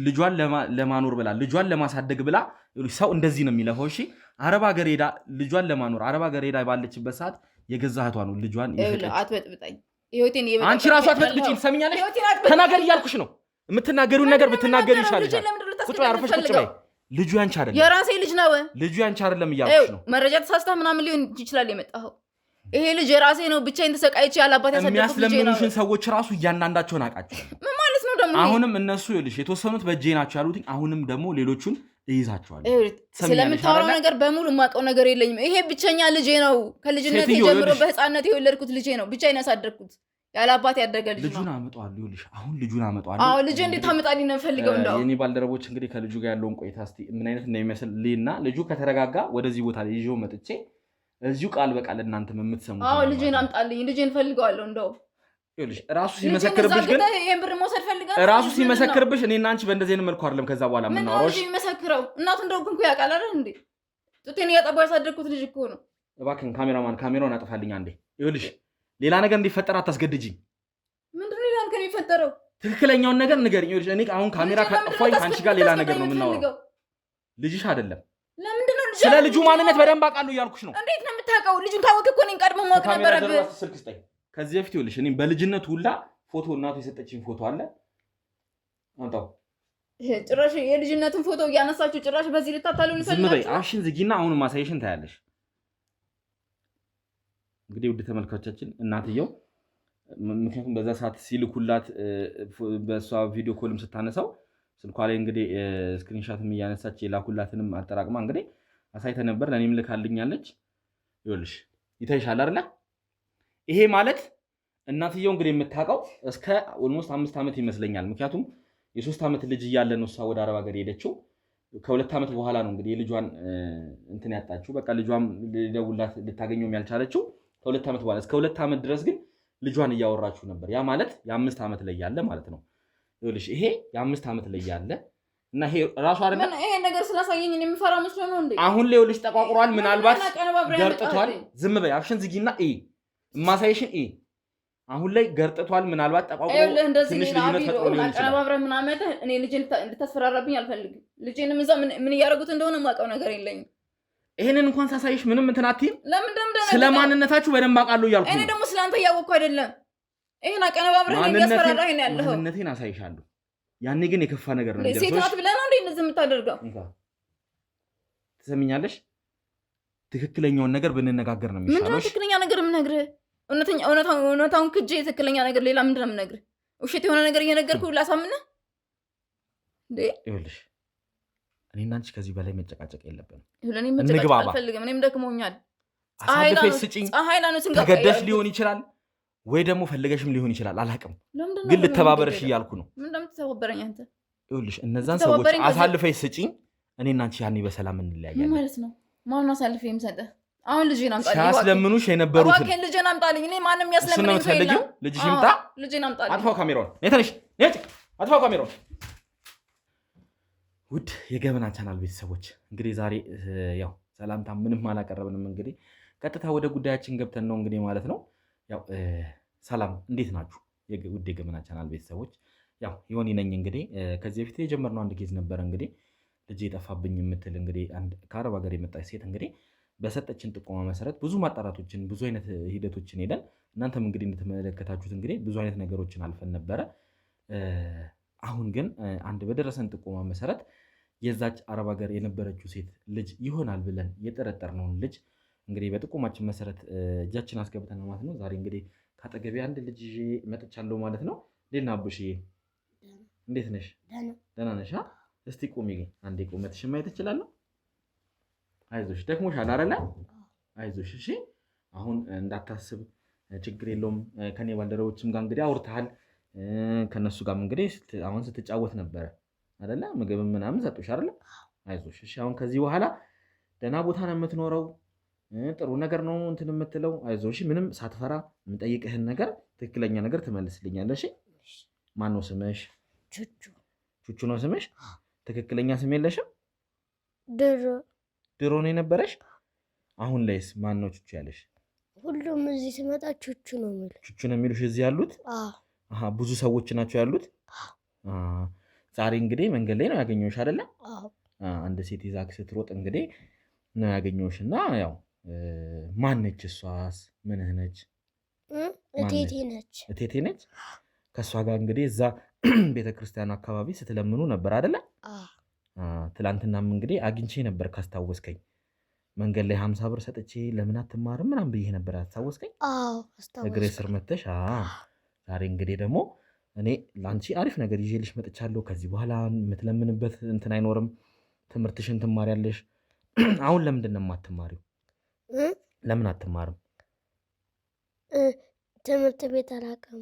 ልጇን ለማኖር ብላ ልጇን ለማሳደግ ብላ ሰው እንደዚህ ነው የሚለፈው። እሺ አረብ ሀገር ሄዳ ልጇን ለማኖር አረብ ሀገር ሄዳ ባለችበት ሰዓት የገዛ እህቷ ነው ልጇን ይፈጠች። አትበጥብጠኝ። አንቺ ራሱ አትበጥብጪኝ። ትሰሚኛለሽ? ተናገር እያልኩሽ ነው። የምትናገሪውን ነገር ብትናገሪ ይሻልሻል። ቁጭ በይ፣ አርፈሽ ቁጭ በይ። ልጁ ያንቺ አይደለም። የራሴ ልጅ ነው። ልጁ ያንቺ አይደለም እያልኩሽ ነው። መረጃ ተሳስተህ ምናምን ሊሆን ይችላል የመጣኸው። ይሄ ልጅ የራሴ ነው። ብቻዬን ተሰቃይቼ ያላባት ያሳደግኩት ልጅ ነው። የሚያስለምኑሽን ሰዎች ራሱ እያንዳንዳቸውን አውቃቸው። ምን ማለት ነው ደግሞ? አሁንም እነሱ ይኸውልሽ የተወሰኑት በእጄ ናቸው ያሉት። አሁንም ደግሞ ሌሎቹን እይዛቸዋለሁ። ስለምታወራው ነገር በሙሉ የማውቀው ነገር የለኝም። ይሄ ብቸኛ ልጄ ነው። ከልጅነት ጀምሮ በህፃነት የወለድኩት ልጄ ነው። ብቻዬን ያሳደግኩት ያለ አባት ያደገ ልጅ ነው። ልጁን አመጣዋለሁ። ይኸውልሽ አሁን ልጁን አመጣዋለሁ። አዎ ልጅ እንዴት አመጣልኝ ነው ፈልገው። እንደው የኔ ባልደረቦች እንግዲህ ከልጁ ጋር ያለውን ቆይታ እስቲ ምን አይነት እንደሚመስል ልና ልጁ ከተረጋጋ ወደዚህ ቦታ ላይ ይዤው መጥቼ እዚሁ ቃል በቃል እናንተም የምትሰሙት። አዎ ልጄን አምጣልኝ። ልጄን ፈልገዋለሁ። እንደው ይኸውልሽ ራሱ ሲመሰክርብሽ ግን ይሄን ብር መውሰድ ፈልጋለሁ። ራሱ ሲመሰክርብሽ እኔና አንቺ በእንደዚህ አይነት መልኩ አይደለም ከዛ በኋላ ምን ነው እሺ የሚመሰክረው? እናቱ እንደው እንኳን ያውቃል አይደል እንዴ? ጡቴን ያጠባው ያሳደግኩት ልጅ እኮ ነው። እባክህን ካሜራማን ካሜራውን አጥፋልኝ አንዴ። ይኸውልሽ ሌላ ነገር እንዲፈጠር አታስገድጂኝ። ምንድን ነው ሌላ ነገር የሚፈጠረው? ትክክለኛውን ነገር ንገሪኝ። ይኸውልሽ እኔ አሁን ካሜራ ካጠፋኝ ከአንቺ ጋር ሌላ ነገር ነው የምናወራው። ልጅሽ አይደለም። ለምንድን ነው ልጅ? ስለ ልጁ ማንነት በደንብ አውቃለሁ እያልኩሽ ነው። እንዴት ነው የምታውቀው? ልጁን ታወቅ እኮ ነኝ። ቀድሞ ማወቅ ነበረብህ። ስልክ ስጠኝ። ከዚህ በፊት ይኸውልሽ እኔ በልጅነቱ ሁላ ፎቶ እናቱ የሰጠችኝ ፎቶ አለ። አንተው ጭራሽ የልጅነቱን ፎቶ እያነሳችሁ ጭራሽ በዚህ ልታታሉን ይፈልጋል። ዝም በይ አሽን ዝጊና አሁን ማሳየሽን ታያለሽ። እንግዲህ ውድ ተመልካቾቻችን እናትየው ምክንያቱም በዛ ሰዓት ሲልኩላት በሷ ቪዲዮ ኮልም ስታነሳው ስልኳ ላይ እንግዲህ ስክሪንሻትም እያነሳች የላኩላትንም አጠራቅማ እንግዲህ አሳይተ ነበር። ለኔም ልካልኛለች። ይኸውልሽ ይታይሻል አይደል? ይሄ ማለት እናትየው እንግዲህ የምታውቀው እስከ ኦልሞስት 5 ዓመት ይመስለኛል። ምክንያቱም የ3 ዓመት ልጅ እያለ ነው እሷ ወደ አረብ ሀገር ሄደችው። ከ2 ዓመት በኋላ ነው እንግዲህ የልጇን እንትን ያጣችው። በቃ ልጇም ሊደውላት ልታገኘውም ያልቻለችው ከ2 ዓመት በኋላ። እስከ 2 ዓመት ድረስ ግን ልጇን እያወራችሁ ነበር። ያ ማለት የ5 ዓመት ላይ ያለ ማለት ነው። ይኸውልሽ ይሄ የ5 ዓመት ላይ ያለ እና ይሄ ራሱ አይደለም። ይሄ ነገር ስላሳየኝ እኔ የምፈራው መስሎ ነው እንዴ? አሁን ላይ ይኸውልሽ ተቋቁሯል። ምናልባት ገርጥቷል። ዝም በይ አፍሽን ዝጊና ማሳየሽን አሁን ላይ ገርጥቷል። ምናልባት ተቋቁሮ ትንሽ ልጅነት ፈጥሮ ሊሆን ይችላል። አቀነባብረህ ምን አመተ እኔ ልጄን እንድታስፈራራብኝ አልፈልግም። ልጄንም እዛ ምን እያደረጉት እንደሆነ የማውቀው ነገር የለኝም። ይሄንን እንኳን ሳሳይሽ ምንም እንትን አትይም። ለምን ደምደም ስለማንነታችሁ በደንብ አውቃለሁ እያልኩ እኔ ደግሞ ስለአንተ እያወቅኩ አይደለም። ይሄን አቀነባብረህ እኔን እያስፈራራህ ነው ያለው። ማንነቴን አሳይሻለሁ። ያኔ ግን የከፋ ነገር ነው። ሴት ናት ብለህ ነው እንዴ እንደዚህ የምታደርገው? ትሰሚኛለሽ? ትክክለኛውን ነገር ብንነጋገር ነው የሚሻለው። ምንድነው ትክክለኛ ነገር የምነግርህ? እውነታውን ክጄ ትክክለኛ ነገር ሌላ ምንድን ነው የምነግርህ? ውሸት የሆነ ነገር እየነገርኩህ ላሳምንህ እንዴ? ይኸውልሽ እኔና አንቺ ከዚህ በላይ መጨቃጨቅ የለብንም። እኔም መጨቃጨቅ አልፈልግም። እኔም ደክሞኛል። አሳልፈሽ ስጪኝ። ተገደሽ ሊሆን ይችላል ወይ ደግሞ ፈልገሽም ሊሆን ይችላል። አላውቅም፣ ግን ልተባበረሽ እያልኩ ነው። ምን እንደምትተባበረኝ አንተ? ይኸውልሽ እነዛን ሰዎች አሳልፈሽ ስጪኝ። እኔና አንቺ ያኔ በሰላም እንለያያለን ማለት ነው። ማን አሳልፈ የምሰጠህ? አሁን ልጄን አምጣልኝ። ሲያስለምኑሽ የነበሩት እባክህን ልጄን አምጣልኝ። እኔ ማንም ያስለምነኝ ሰው የለም። ልጅሽ ይምጣ። ልጄን አምጣልኝ። አጥፋው ካሜራውን። ነይ ነይ፣ አጥፋው ካሜራውን። ውድ የገበና ቻናል ቤተሰቦች እንግዲህ ዛሬ ያው ሰላምታ ምንም አላቀረብንም። እንግዲህ ቀጥታ ወደ ጉዳያችን ገብተን ነው እንግዲህ ማለት ነው። ያው ሰላም እንዴት ናችሁ ውድ የገበና ቻናል ቤተሰቦች? ያው ዮኒ ነኝ። እንግዲህ ከዚህ በፊት የጀመርነው አንድ ኬዝ ነበር። እንግዲህ ልጅ የጠፋብኝ የምትል እንግዲህ አንድ ከአረብ ሀገር የመጣች ሴት እንግዲህ በሰጠችን ጥቆማ መሰረት ብዙ ማጣራቶችን ብዙ አይነት ሂደቶችን ሄደን እናንተም እንግዲህ እንደተመለከታችሁት እንግዲህ ብዙ አይነት ነገሮችን አልፈን ነበረ። አሁን ግን አንድ በደረሰን ጥቆማ መሰረት የዛች አረብ ሀገር የነበረችው ሴት ልጅ ይሆናል ብለን የጠረጠርነውን ልጅ እንግዲህ በጥቆማችን መሰረት እጃችን አስገብተን ማለት ነው። ዛሬ እንግዲህ ካጠገቤ አንድ ልጅ ይዤ መጥቻለሁ ማለት ነው። እንዴት ነህ አቡሽዬ? እንዴት ነሽ? ደህና ነሽ? እስቲ ቁሚ፣ አንዴ ቁመትሽን ማየት እችላለሁ? አይዞሽ፣ ደክሞሻል አይደለ? አይዞሽ። እሺ፣ አሁን እንዳታስብ፣ ችግር የለውም። ከኔ ባልደረቦችም ጋር እንግዲህ አውርተሃል። ከነሱ ጋርም እንግዲህ አሁን ስትጫወት ነበረ አይደለ? ምግብ ምናምን ሰጡሽ አይደለ? አይዞሽ። እሺ፣ አሁን ከዚህ በኋላ ደህና ቦታ ነው የምትኖረው። ጥሩ ነገር ነው እንትን የምትለው። አይዞሽ፣ ምንም ሳትፈራ የምጠይቅህን ነገር ትክክለኛ ነገር ትመልስልኛለሽ። ማን ነው ስምሽ? ቹቹ። ቹቹ ነው ስምሽ? ትክክለኛ ስም የለሽም? ድሮ ነው የነበረሽ? አሁን ላይስ ማን ነው ቹቹ ያለሽ? ሁሉም እዚህ ስመጣ ቹቹ ነው የሚሉሽ። ቹቹ ነው የሚሉሽ እዚህ ያሉት? ብዙ ሰዎች ናቸው ያሉት? ዛሬ እንግዲህ መንገድ ላይ ነው ያገኘሁሽ አይደለ? አንድ ሴት ይዛክ ስትሮጥ እንግዲህ ነው ያገኘሁሽ። እና ያው ማን ነች እሷስ? ምንህ ነች? እቴቴ ነች። እቴቴ ነች። ከእሷ ጋር እንግዲህ እዛ ቤተክርስቲያን አካባቢ ስትለምኑ ነበር አይደለ? ትላንትናም እንግዲህ አግኝቼ ነበር ካስታወስከኝ። መንገድ ላይ 50 ብር ሰጥቼ ለምን አትማርም ምናምን ብዬ ነበር። አስታወስከኝ? እግሬ ስር መተሽ። ዛሬ እንግዲህ ደግሞ እኔ ለአንቺ አሪፍ ነገር ይዤልሽ መጥቻለሁ። ከዚህ በኋላ የምትለምንበት እንትን አይኖርም። ትምህርትሽን ትማሪያለሽ። አሁን ለምንድን ነው የማትማሪው? ለምን አትማርም? ትምህርት ቤት አላውቅም።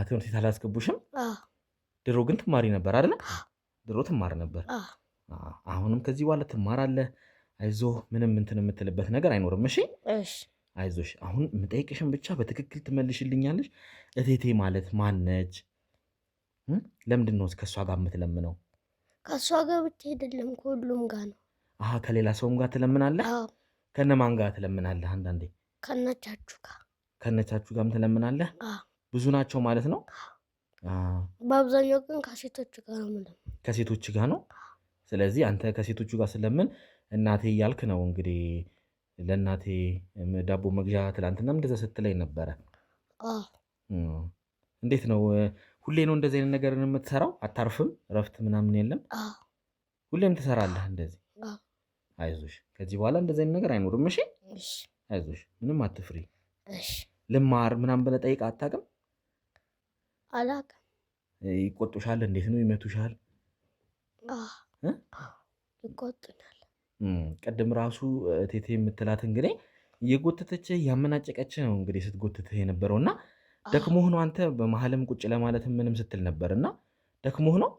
ትምህርት ቤት አላስገቡሽም? አዎ። ድሮ ግን ትማሪ ነበር አይደለ? ድሮ ትማር ነበር። አሁንም ከዚህ በኋላ ትማራለህ። አይዞህ፣ ምንም እንትን የምትልበት ነገር አይኖርም። እሺ አይዞሽ። አሁን የምጠይቅሽን ብቻ በትክክል ትመልሽልኛለሽ። እቴቴ ማለት ማነች? ለምንድን ነው ከእሷ ጋር የምትለምነው? ከእሷ ጋር ብቻ አይደለም ከሁሉም ጋር ነው። ከሌላ ሰውም ጋር ትለምናለህ? ከነማን ጋር ትለምናለህ? አንዳንዴ ከነቻችሁ ጋር። ከነቻችሁ ጋርም ትለምናለህ? ብዙ ናቸው ማለት ነው? በአብዛኛው ግን ከሴቶች ጋር ነው። ከሴቶች ጋር ነው። ስለዚህ አንተ ከሴቶቹ ጋር ስለምን እናቴ እያልክ ነው እንግዲህ። ለእናቴ ዳቦ መግዣ ትላንትናም እንደዛ ስትለኝ ነበረ። እንዴት ነው? ሁሌ ነው እንደዚህ አይነት ነገር የምትሰራው? አታርፍም? እረፍት ምናምን የለም? ሁሌም ትሰራለህ እንደዚህ? አይዞሽ፣ ከዚህ በኋላ እንደዚህ አይነት ነገር አይኖርም። እሺ አይዞሽ፣ ምንም አትፍሪ። ልማር ምናምን ብለህ ጠይቀህ አታውቅም? አላውቅም። ይቆጡሻል? እንዴት ነው? ይመቱሻል? ይቆጡኛል። ቅድም ራሱ ቴቴ የምትላት እንግዲህ እየጎተተችህ እያመናጨቀች ነው እንግዲህ ስትጎትትህ የነበረው እና ደክሞህ ነው። አንተ በመሀልም ቁጭ ለማለት ምንም ስትል ነበር እና ደክሞህ ነው።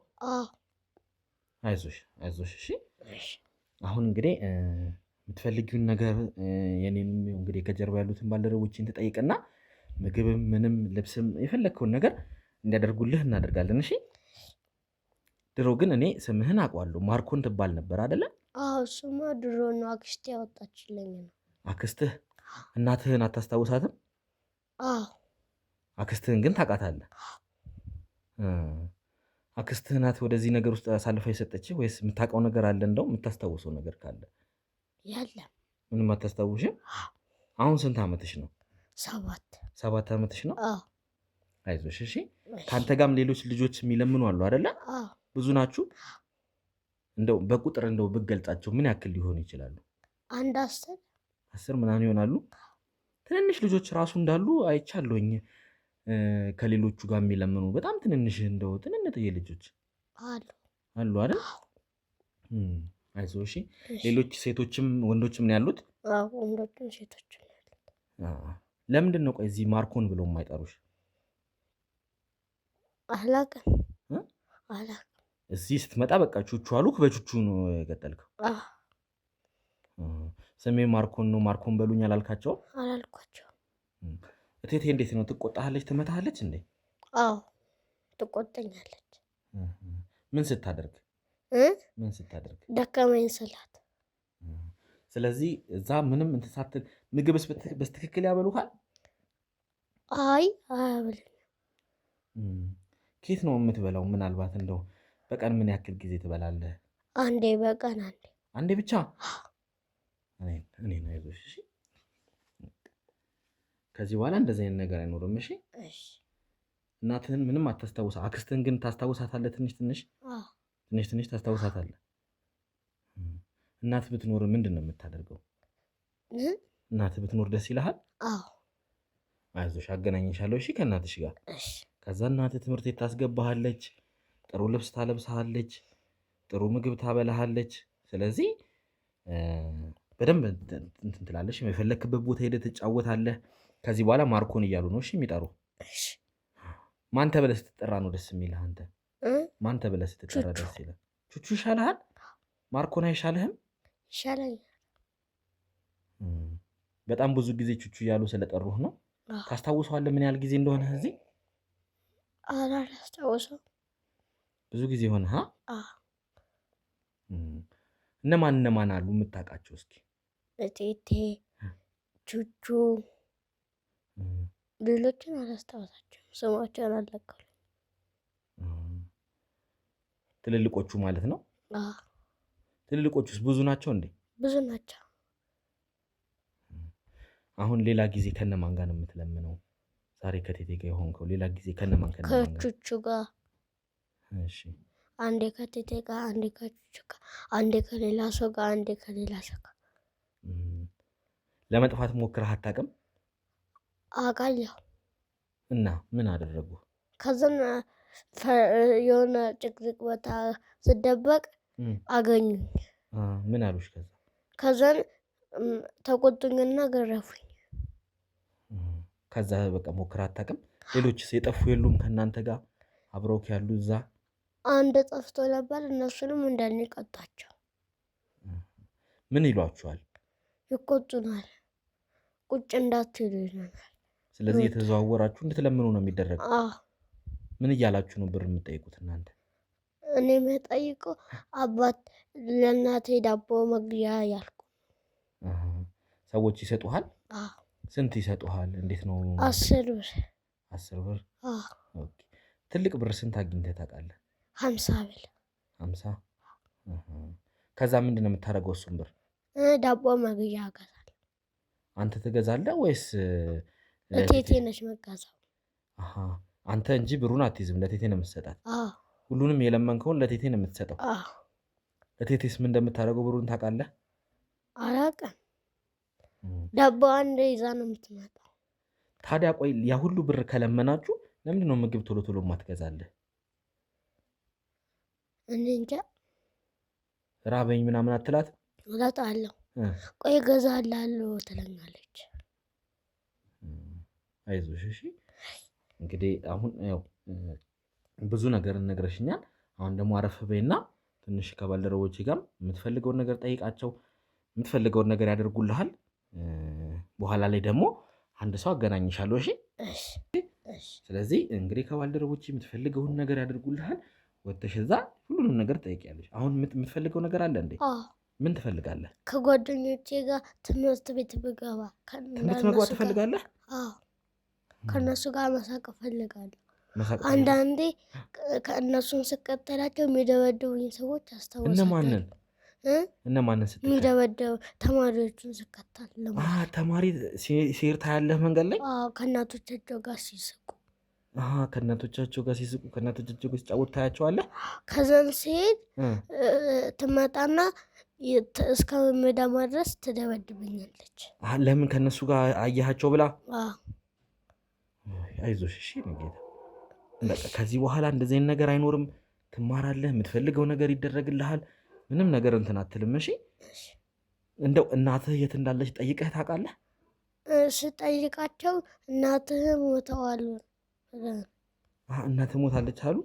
አይዞሽ አይዞሽ። እሺ አሁን እንግዲህ የምትፈልጊውን ነገር የኔንም እንግዲህ ከጀርባ ያሉትን ባልደረቦችን ትጠይቅና ምግብም ምንም ልብስም የፈለግከውን ነገር እንዲያደርጉልህ እናደርጋለን። እሺ ድሮ ግን እኔ ስምህን አውቀዋለሁ። ማርኮን ትባል ነበር አይደለ? ስሟ ድሮ ነው አክስቴ ያወጣችልኝ ነው። አክስትህ? እናትህን አታስታውሳትም? አክስትህን ግን ታውቃታለህ? አክስትህ ናት ወደዚህ ነገር ውስጥ አሳልፋ የሰጠችህ ወይስ የምታውቀው ነገር አለ? እንደው የምታስታውሰው ነገር ካለ? የለም። ምንም አታስታውሽም? አሁን ስንት ዓመትሽ ነው? 7 ዓመትሽ ነው? አይዞሽ። እሺ ከአንተ ጋርም ሌሎች ልጆች የሚለምኑ አሉ አይደለ? ብዙ ናችሁ? እንደው በቁጥር እንደው ብገልጻቸው ምን ያክል ሊሆኑ ይችላሉ? 10 ምናምን ይሆናሉ። ትንንሽ ልጆች ራሱ እንዳሉ አይቻለሁኝ። ከሌሎቹ ጋር የሚለምኑ በጣም ትንንሽ እንደው ትንንጥዬ ልጆች አሉ አይደል? አይዞሽ። ሌሎች ሴቶችም ወንዶችም ነው ያሉት? ወንዶችም ሴቶችም ነው ያሉት። ለምንድን ነው ቆይ እዚህ ማርኮን ብለው የማይጠሩሽ? አላውቅም። እዚህ ስትመጣ በቃ ቹቹ አሉክ፣ በቹቹ ነው የቀጠልከው? ስሜ ማርኮን ነው ማርኮን በሉኝ አላልካቸው? አላልኳቸው። እቴቴ እንዴት ነው? ትቆጣሃለች? ትመታሃለች እንዴ? አዎ ትቆጠኛለች። ምን ስታደርግ? ደከመኝ ስላት። ስለዚህ እዛ ምንም እንትን ሳትል ምግብስ በትክክል ያበሉሃል? አይ አያበሉኝም። ኬት ነው የምትበላው? ምናልባት እንደው በቀን ምን ያክል ጊዜ ትበላለህ? አንዴ በቀን አንዴ ብቻ? እኔ ነው። አይዞሽ። እሺ ከዚህ በኋላ እንደዚህ አይነት ነገር አይኖርም። እሺ እናትህን ምንም አታስታውሳ። አክስትህን ግን ታስታውሳታለህ? ትንሽ ታስታውሳታለህ? እናት ብትኖር ምንድን ነው የምታደርገው? እናት ብትኖር ደስ ይልሃል? አይዞሽ፣ አገናኝሻለሁ። እሺ ከእናትሽ ጋር። ከዛ እናትህ ትምህርት ቤት ታስገባሃለች፣ ጥሩ ልብስ ታለብስሃለች፣ ጥሩ ምግብ ታበላሃለች። ስለዚህ በደንብ እንትን ትላለሽ። የፈለክበት ቦታ ሄደህ ትጫወታለህ። ከዚህ በኋላ ማርኮን እያሉ ነው እሺ የሚጠሩ። ማን ተብለህ ስትጠራ ነው ደስ የሚልህ? አንተ ማን ተብለህ ስትጠራ ደስ ይላል? ቹቹ ይሻልሃል? ማርኮን አይሻልህም? ይሻለኛል። በጣም ብዙ ጊዜ ቹቹ እያሉ ስለጠሩህ ነው። ታስታውሰዋለህ ምን ያህል ጊዜ እንደሆነ እዚህ? አላስታውሰው። ብዙ ጊዜ ሆነህ? እነማን አሉ የምታውቃቸው? እስኪ እቴቴ፣ ቹቹ፣ ሌሎችን አላስታውሳቸውም። ስማቸውን አልለቀሉም። ትልልቆቹ ማለት ነው? ትልልቆቹስ ብዙ ናቸው እንዴ? ብዙ ናቸው። አሁን ሌላ ጊዜ ከነማን ጋር ነው የምትለምነው? ዛሬ ከቴቴ ጋር የሆንከው ሌላ ጊዜ ከነማን ጋር? ከቹቹ ጋር። እሺ አንዴ ከቴቴ ጋር፣ አንዴ ከቹቹ ጋር፣ አንዴ ከሌላ ሰው ጋር፣ አንዴ ከሌላ ሰው ጋር። ለመጥፋት ሞክረህ አታውቅም? አውቃለሁ። እና ምን አደረጉ? ከዛን የሆነ ጭቅጭቅ ቦታ ስደበቅ አገኙኝ። ምን አሉሽ? ከዛን ተቆጡኝና ገረፉኝ። ከዛ በቃ ሞክራ አታውቅም? ሌሎችስ የጠፉ የሉም ከእናንተ ጋር አብረውክ ያሉ? እዛ አንድ ጠፍቶ ነበር። እነሱንም እንደኔ ቀጣቸው። ምን ይሏችኋል? ይቆጡናል። ቁጭ እንዳትሉ ይሉናል። ስለዚህ የተዘዋወራችሁ እንድትለምኑ ነው የሚደረገው? ምን እያላችሁ ነው ብር የምትጠይቁት እናንተ? እኔ የምጠይቀው አባት ለእናቴ ዳቦ መግዣ ያልኩ። ሰዎች ይሰጡሃል? ስንት ይሰጡሃል? እንዴት ነው? 10 ብር። 10 ብር? ትልቅ ብር ስንት አግኝተህ ታውቃለህ? 50 ብር። 50? ከዛ ምንድን ነው የምታደርገው እሱን ብር? ዳቦ መግዣ እገዛለሁ። አንተ ትገዛለህ ወይስ ለቴቴ ነች መጋዛው? አንተ እንጂ ብሩን አትይዝም፣ ለቴቴ ነው የምትሰጣት? ሁሉንም የለመንከውን ለቴቴ ነው የምትሰጠው? ለቴቴስ ምን እንደምታደርገው ብሩን ታውቃለህ? አላውቅም። ዳቦ አንድ ይዛ ነው የምትመጣው። ታዲያ ቆይ ያ ሁሉ ብር ከለመናችሁ ለምንድን ነው ምግብ ቶሎ ቶሎ የማትገዛለህ? እኔ እንጃ። ራበኝ ምናምን አትላትም? እላታለሁ። ቆይ እገዛልሃለሁ ትለኛለች። አይዞሽ እሺ። እንግዲህ አሁን ያው ብዙ ነገር ነግረሽኛል። አሁን ደግሞ አረፍ በይና ትንሽ ከባልደረቦቼ ጋር የምትፈልገውን ነገር ጠይቃቸው፣ የምትፈልገውን ነገር ያደርጉልሃል። በኋላ ላይ ደግሞ አንድ ሰው አገናኝሻለሁ። እሺ? ስለዚህ እንግዲህ ከባልደረቦቼ የምትፈልገውን ነገር ያደርጉልሃል። ወጥተሽ እዛ ሁሉንም ነገር ጠይቂያለሽ። አሁን የምትፈልገው ነገር አለ እንዴ? ምን ትፈልጋለህ? ከጓደኞቼ ጋር ትምህርት ቤት ብገባ። ትምህርት መግባት ትፈልጋለህ? ከእነሱ ጋር መሳቅ እፈልጋለሁ። አንዳንዴ ከእነሱን ስከተላቸው የሚደበደቡኝ ሰዎች አስታውሳለሁ። እነማንን ስትከተል? የሚደበደቡ ተማሪዎቹን ስከተል። ተማሪ ሲሄድ ታያለህ መንገድ ላይ? ከእናቶቻቸው ጋር ሲስቁ። ከእናቶቻቸው ጋር ሲስቁ፣ ከእናቶቻቸው ጋር ሲጫወቱ ታያቸዋለህ? ከዛን ሲሄድ ትመጣና እስከ መዳማ ድረስ ትደበድብኛለች። ለምን? ከእነሱ ጋር አየሃቸው ብላ? አይዞሽ እሺ ጌታ። በቃ ከዚህ በኋላ እንደዚህ አይነት ነገር አይኖርም። ትማራለህ፣ የምትፈልገው ነገር ይደረግልሃል። ምንም ነገር እንትን አትልም። እሺ? እንደው እናትህ የት እንዳለች ጠይቀህ ታውቃለህ? ስጠይቃቸው እናትህ ሞተዋል። እናትህ ሞታለች አሉ?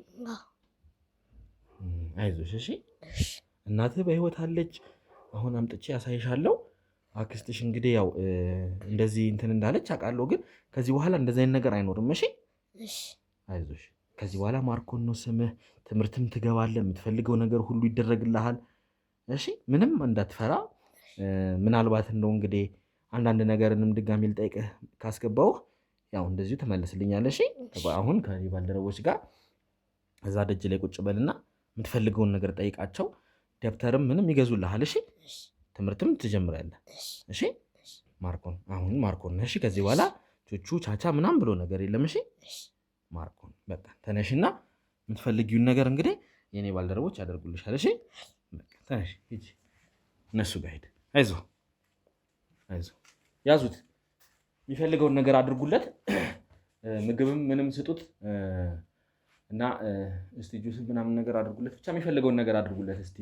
አይዞሽ እሺ። እናትህ በህይወት አለች። አሁን አምጥቼ ያሳይሻለሁ። አክስትሽ እንግዲህ ያው እንደዚህ እንትን እንዳለች አውቃለሁ፣ ግን ከዚህ በኋላ እንደዚህ አይነት ነገር አይኖርም። እሺ? አይዞሽ። ከዚህ በኋላ ማርኮን ነው ስምህ። ትምህርትም ትገባለህ። የምትፈልገው ነገር ሁሉ ይደረግልሃል። እሺ? ምንም እንዳትፈራ። ምናልባት እንደው እንግዲህ አንዳንድ ነገርንም ድጋሚ ልጠይቅህ ካስገባው ያው እንደዚሁ ትመልስልኛለህ። እሺ? አሁን ከባልደረቦች ጋር እዛ ደጅ ላይ ቁጭ በልና የምትፈልገውን ነገር ጠይቃቸው። ደብተርም ምንም ይገዙልሃል። እሺ? ትምህርትም ትጀምራለህ። እሺ? አሁን ማርኮን ነህ። እሺ? ከዚህ በኋላ ቹቹ ቻቻ ምናምን ብሎ ነገር የለም። እሺ? ማርኮን በቃ ተነሽና የምትፈልጊውን ነገር እንግዲህ የኔ ባልደረቦች ያደርጉልሻል። እሺ? ተነሽ ሂጂ፣ እነሱ ጋር ሂድ። አይዞህ ያዙት፣ የሚፈልገውን ነገር አድርጉለት። ምግብም ምንም ስጡት እና እስቲ ጁስ ምናምን ነገር አድርጉለት። ብቻ የሚፈልገውን ነገር አድርጉለት። እስቲ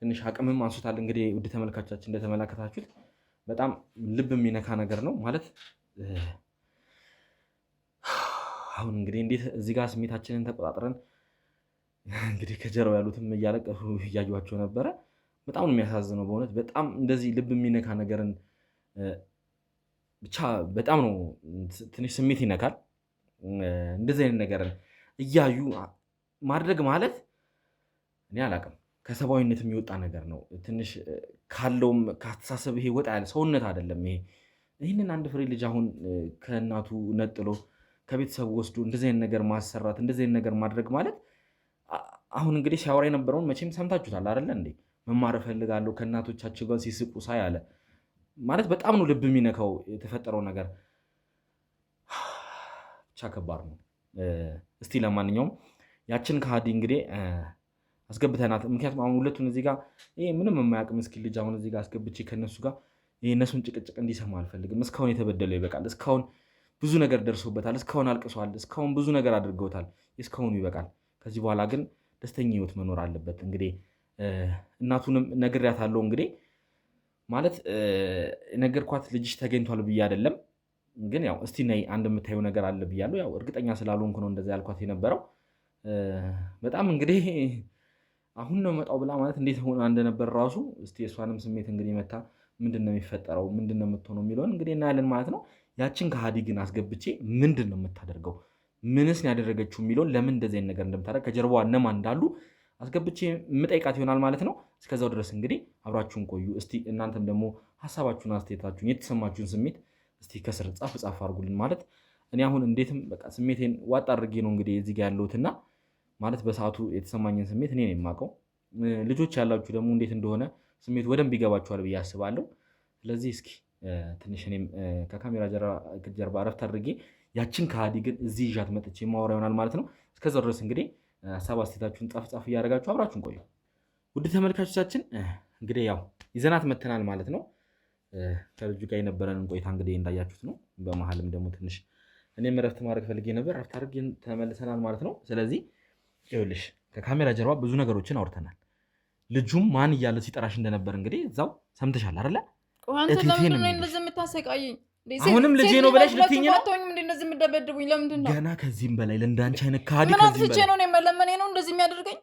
ትንሽ አቅምም አንሱታል። እንግዲህ ውድ ተመልካቻችን እንደተመለከታችሁት በጣም ልብ የሚነካ ነገር ነው ማለት። አሁን እንግዲህ እንዴት እዚህ ጋር ስሜታችንን ተቆጣጥረን እንግዲህ ከጀርባ ያሉትም እያለቀሱ እያዩዋቸው ነበረ። በጣም ነው የሚያሳዝነው በእውነት በጣም እንደዚህ ልብ የሚነካ ነገርን ብቻ በጣም ነው ትንሽ ስሜት ይነካል። እንደዚህ አይነት ነገርን እያዩ ማድረግ ማለት እኔ አላውቅም ከሰብአዊነት የሚወጣ ነገር ነው። ትንሽ ካለውም ከአስተሳሰብ ይሄ ወጣ ያለ ሰውነት አይደለም ይሄ። ይህንን አንድ ፍሬ ልጅ አሁን ከእናቱ ነጥሎ ከቤተሰቡ ወስዶ እንደዚህ አይነት ነገር ማሰራት፣ እንደዚህ አይነት ነገር ማድረግ ማለት አሁን እንግዲህ ሲያወራ የነበረውን መቼም ሰምታችሁታል አይደለ እንዴ? መማር እፈልጋለሁ ከእናቶቻቸው ጋር ሲስቁ ሳይ አለ ማለት በጣም ነው ልብ የሚነካው የተፈጠረው ነገር። ብቻ ከባድ ነው። እስቲ ለማንኛውም ያችን ከሃዲ እንግዲህ አስገብተናት፣ ምክንያቱም አሁን ሁለቱን እዚህ ጋር ይሄ ምንም የማያውቅ ምስኪን ልጅ አሁን እዚህ ጋር አስገብቼ ከነሱ ጋር ይሄ እነሱን ጭቅጭቅ እንዲሰማ አልፈልግም። እስካሁን የተበደለው ይበቃል። እስካሁን ብዙ ነገር ደርሶበታል። እስካሁን አልቅሷል። እስካሁን ብዙ ነገር አድርገውታል። እስካሁኑ ይበቃል። ከዚህ በኋላ ግን ደስተኛ ህይወት መኖር አለበት። እንግዲህ እናቱንም ነግሬያታለሁ። እንግዲህ ማለት ነገርኳት ልጅሽ ተገኝቷል ብዬ አይደለም፣ ግን ያው እስቲ ነይ አንድ የምታየው ነገር አለ ብያለሁ። ያው እርግጠኛ ስላልሆንኩ ነው እንደዛ ያልኳት የነበረው። በጣም እንግዲህ አሁን ነው መጣው ብላ ማለት እንዴት ሆነ እንደነበር ራሱ እስቲ እሷንም ስሜት እንግዲህ መታ ምንድነው የሚፈጠረው ምንድነው የምትሆነው የሚለውን እንግዲህ እናያለን ማለት ነው። ያችን ከሃዲ ግን አስገብቼ ምንድነው የምታደርገው ምንስ ነው ያደረገችው የሚለውን ለምን እንደዚህ አይነት ነገር እንደምታደርግ ከጀርባዋ እነማን እንዳሉ አስገብቼ የምጠይቃት ይሆናል ማለት ነው። እስከዛው ድረስ እንግዲህ አብራችሁን ቆዩ። እስቲ እናንተም ደግሞ ሐሳባችሁን አስተያየታችሁን የተሰማችሁን ስሜት እስቲ ከስር ጻፍ አድርጉልን። ማለት እኔ አሁን እንዴትም በቃ ስሜቴን ዋጥ አድርጌ ነው እንግዲህ እዚህ ጋር ያለሁትና ማለት በሰዓቱ የተሰማኝን ስሜት እኔ ነኝ የማውቀው። ልጆች ያላችሁ ደግሞ እንዴት እንደሆነ ስሜቱ በደንብ ይገባችኋል ብዬ አስባለሁ። ስለዚህ እስኪ ትንሽ እኔም ከካሜራ ጀርባ አረፍት አድርጌ ያችን ከሃዲ ግን እዚህ ይዣት መጥቼ ማወራ ይሆናል ማለት ነው። እስከዛው ድረስ እንግዲህ ሀሳብ አስተያየታችሁን ጻፍ እያደረጋችሁ አብራችሁን ቆዩ። ውድ ተመልካቾቻችን እንግዲህ ያው ይዘናት መተናል ማለት ነው። ከልጁ ጋር የነበረንን ቆይታ እንግዲህ እንዳያችሁት ነው። በመሀልም ደግሞ ትንሽ እኔም እረፍት ማድረግ ፈልጌ ነበር። እረፍት አድርገን ተመልሰናል ማለት ነው። ስለዚህ ይኸውልሽ ከካሜራ ጀርባ ብዙ ነገሮችን አውርተናል። ልጁም ማን እያለ ሲጠራሽ እንደነበር እንግዲህ እዛው ሰምተሻል አይደለ? አሁንም ልጄ ነው ብለሽ ልትይኝ ነው? ገና ከዚህም በላይ ለእንዳንቺ አይነት ከሃዲ ከዚህም በላይ ነው የመለመኔ ነው እንደዚህ የሚያደርገኝ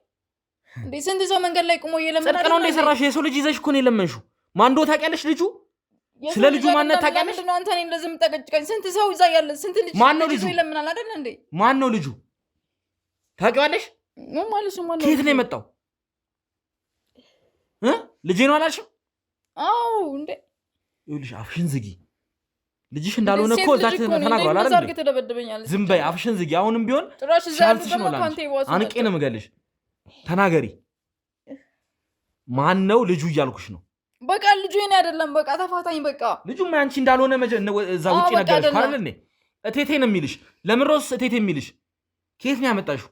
እንዴ? ስንት ሰው መንገድ ላይ ቆሞ እየለመነ ጽድቅ ነው እንደ ሰራሽ የሰው ልጅ ይዘሽ እኮ ነው የለመንሽው። ማን እንደው ታውቂያለሽ? ልጁ ስለ ልጁ ማንነት ታውቂያለሽ? ምንድነው አንተ እኔ እንደዚህ የምጠቀጭቀኝ? ስንት ሰው ይዛ ያለ ስንት ልጅ ማን ነው ልጁ ይለምናል አይደል እንዴ? ማን ነው ልጁ ታውቂዋለሽ? ምን ማለት ነው? ማለት ከየት ነው የመጣው? ልጄ ነው አላልሽም? አዎ እንዴ ይኸውልሽ አፍሽን ዝጊ። ልጅሽ እንዳልሆነ እኮ እዛች ተናግሯል አይደል? ዝም በይ አፍሽን ዝጊ። አሁንም ቢሆን ሻልትሽ ነው ላንቺ አንቄ ነው የምገልሽ። ተናገሪ። ማን ነው ልጁ እያልኩሽ ነው። በቃ ልጁ የኔ አይደለም። በቃ ተፋታኝ። በቃ ልጁማ ያንቺ እንዳልሆነ እዛ ውጪ ነገርሽ አይደል እንዴ? እቴቴ ነው የሚልሽ። ለምን ሮስ እቴቴ የሚልሽ? ከየት ነው ያመጣሽው?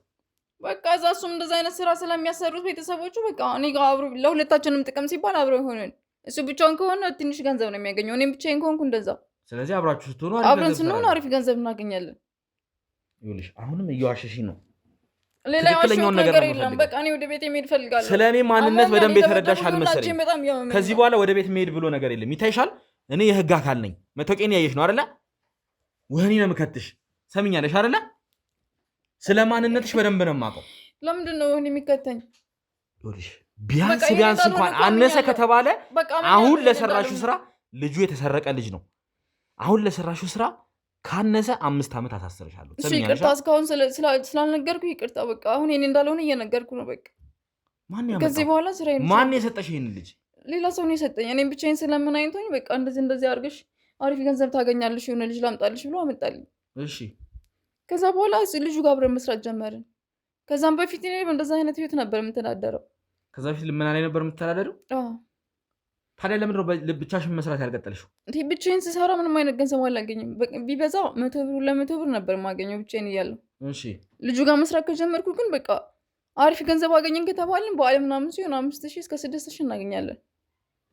በቃ እዛ እሱም እንደዛ አይነት ስራ ስለሚያሰሩት ቤተሰቦቹ በቃ እኔ ጋር አብሮ ለሁለታችንም ጥቅም ሲባል አብሮ ይሆናል። እሱ ብቻውን ከሆነ ትንሽ ገንዘብ ነው የሚያገኘው፣ እኔም ብቻዬን ከሆንኩ እንደዛው። ስለዚህ አብራችሁ ስትሆኑ አብረን ስንሆን አሪፍ ገንዘብ እናገኛለን። ይኸውልሽ አሁንም እየዋሸሽኝ ነው። ሌላ ያለው ነገር የለም። በቃ እኔ ወደ ቤት መሄድ ፈልጋለሁ። ስለኔ ማንነት በደንብ የተረዳሽ አልመሰለኝ። ከዚህ በኋላ ወደ ቤት መሄድ ብሎ ነገር የለም። ይታይሻል፣ እኔ የህግ አካል ነኝ። መታወቂያን ያየሽ ነው አይደለ? ወህኒ ነው የምከትሽ። ሰምኛለሽ አይደለ? ስለ ማንነትሽ በደንብ ነው የማውቀው። ለምንድን ነው ወህኒ የሚከተኝ? ይኸውልሽ ቢያንስ እንኳን አነሰ ከተባለ አሁን ለሰራሹ ስራ ልጁ የተሰረቀ ልጅ ነው። አሁን ለሰራሹ ስራ ካነሰ 5 ዓመት አሳስረሻለሁ። እሺ ይቅርታ፣ እስካሁን ስላልነገርኩ ይቅርታ። በቃ አሁን የኔ እንዳልሆነ እየነገርኩ ነው። በቃ ከዚህ በኋላ ስራዬን ማን የሰጠሽ ይሄን ልጅ? ሌላ ሰው ነው የሰጠኝ። እኔም ብቻዬን ስለምን አይንቶኝ በቃ እንደዚህ አድርገሽ አሪፍ ገንዘብ ታገኛለሽ የሆነ ልጅ ላምጣልሽ ብሎ አመጣልኝ። እሺ ከዛ በኋላ ልጁ ጋር አብረን መስራት ጀመርን። ከዛም በፊት እኔ እንደዛ አይነት ህይወት ነበር የምተዳደረው። ከዛ በፊት ልመና ላይ ነበር የምትተዳደረው? ታዲያ ለምንድነው ብቻሽን መስራት ያልቀጠልሽው? ብቻዬን ስሰራ ምንም አይነት ገንዘብ አላገኝም። ቢበዛ 100 ብር 200 ብር ነበር የማገኘው ብቻዬን እያለሁ። እሺ ልጁ ጋር መስራት ከጀመርኩ ግን በቃ አሪፍ ገንዘብ አገኘን ከተባልን በዓል ምናምን ሲሆን 5000 እስከ 6000 እናገኛለን።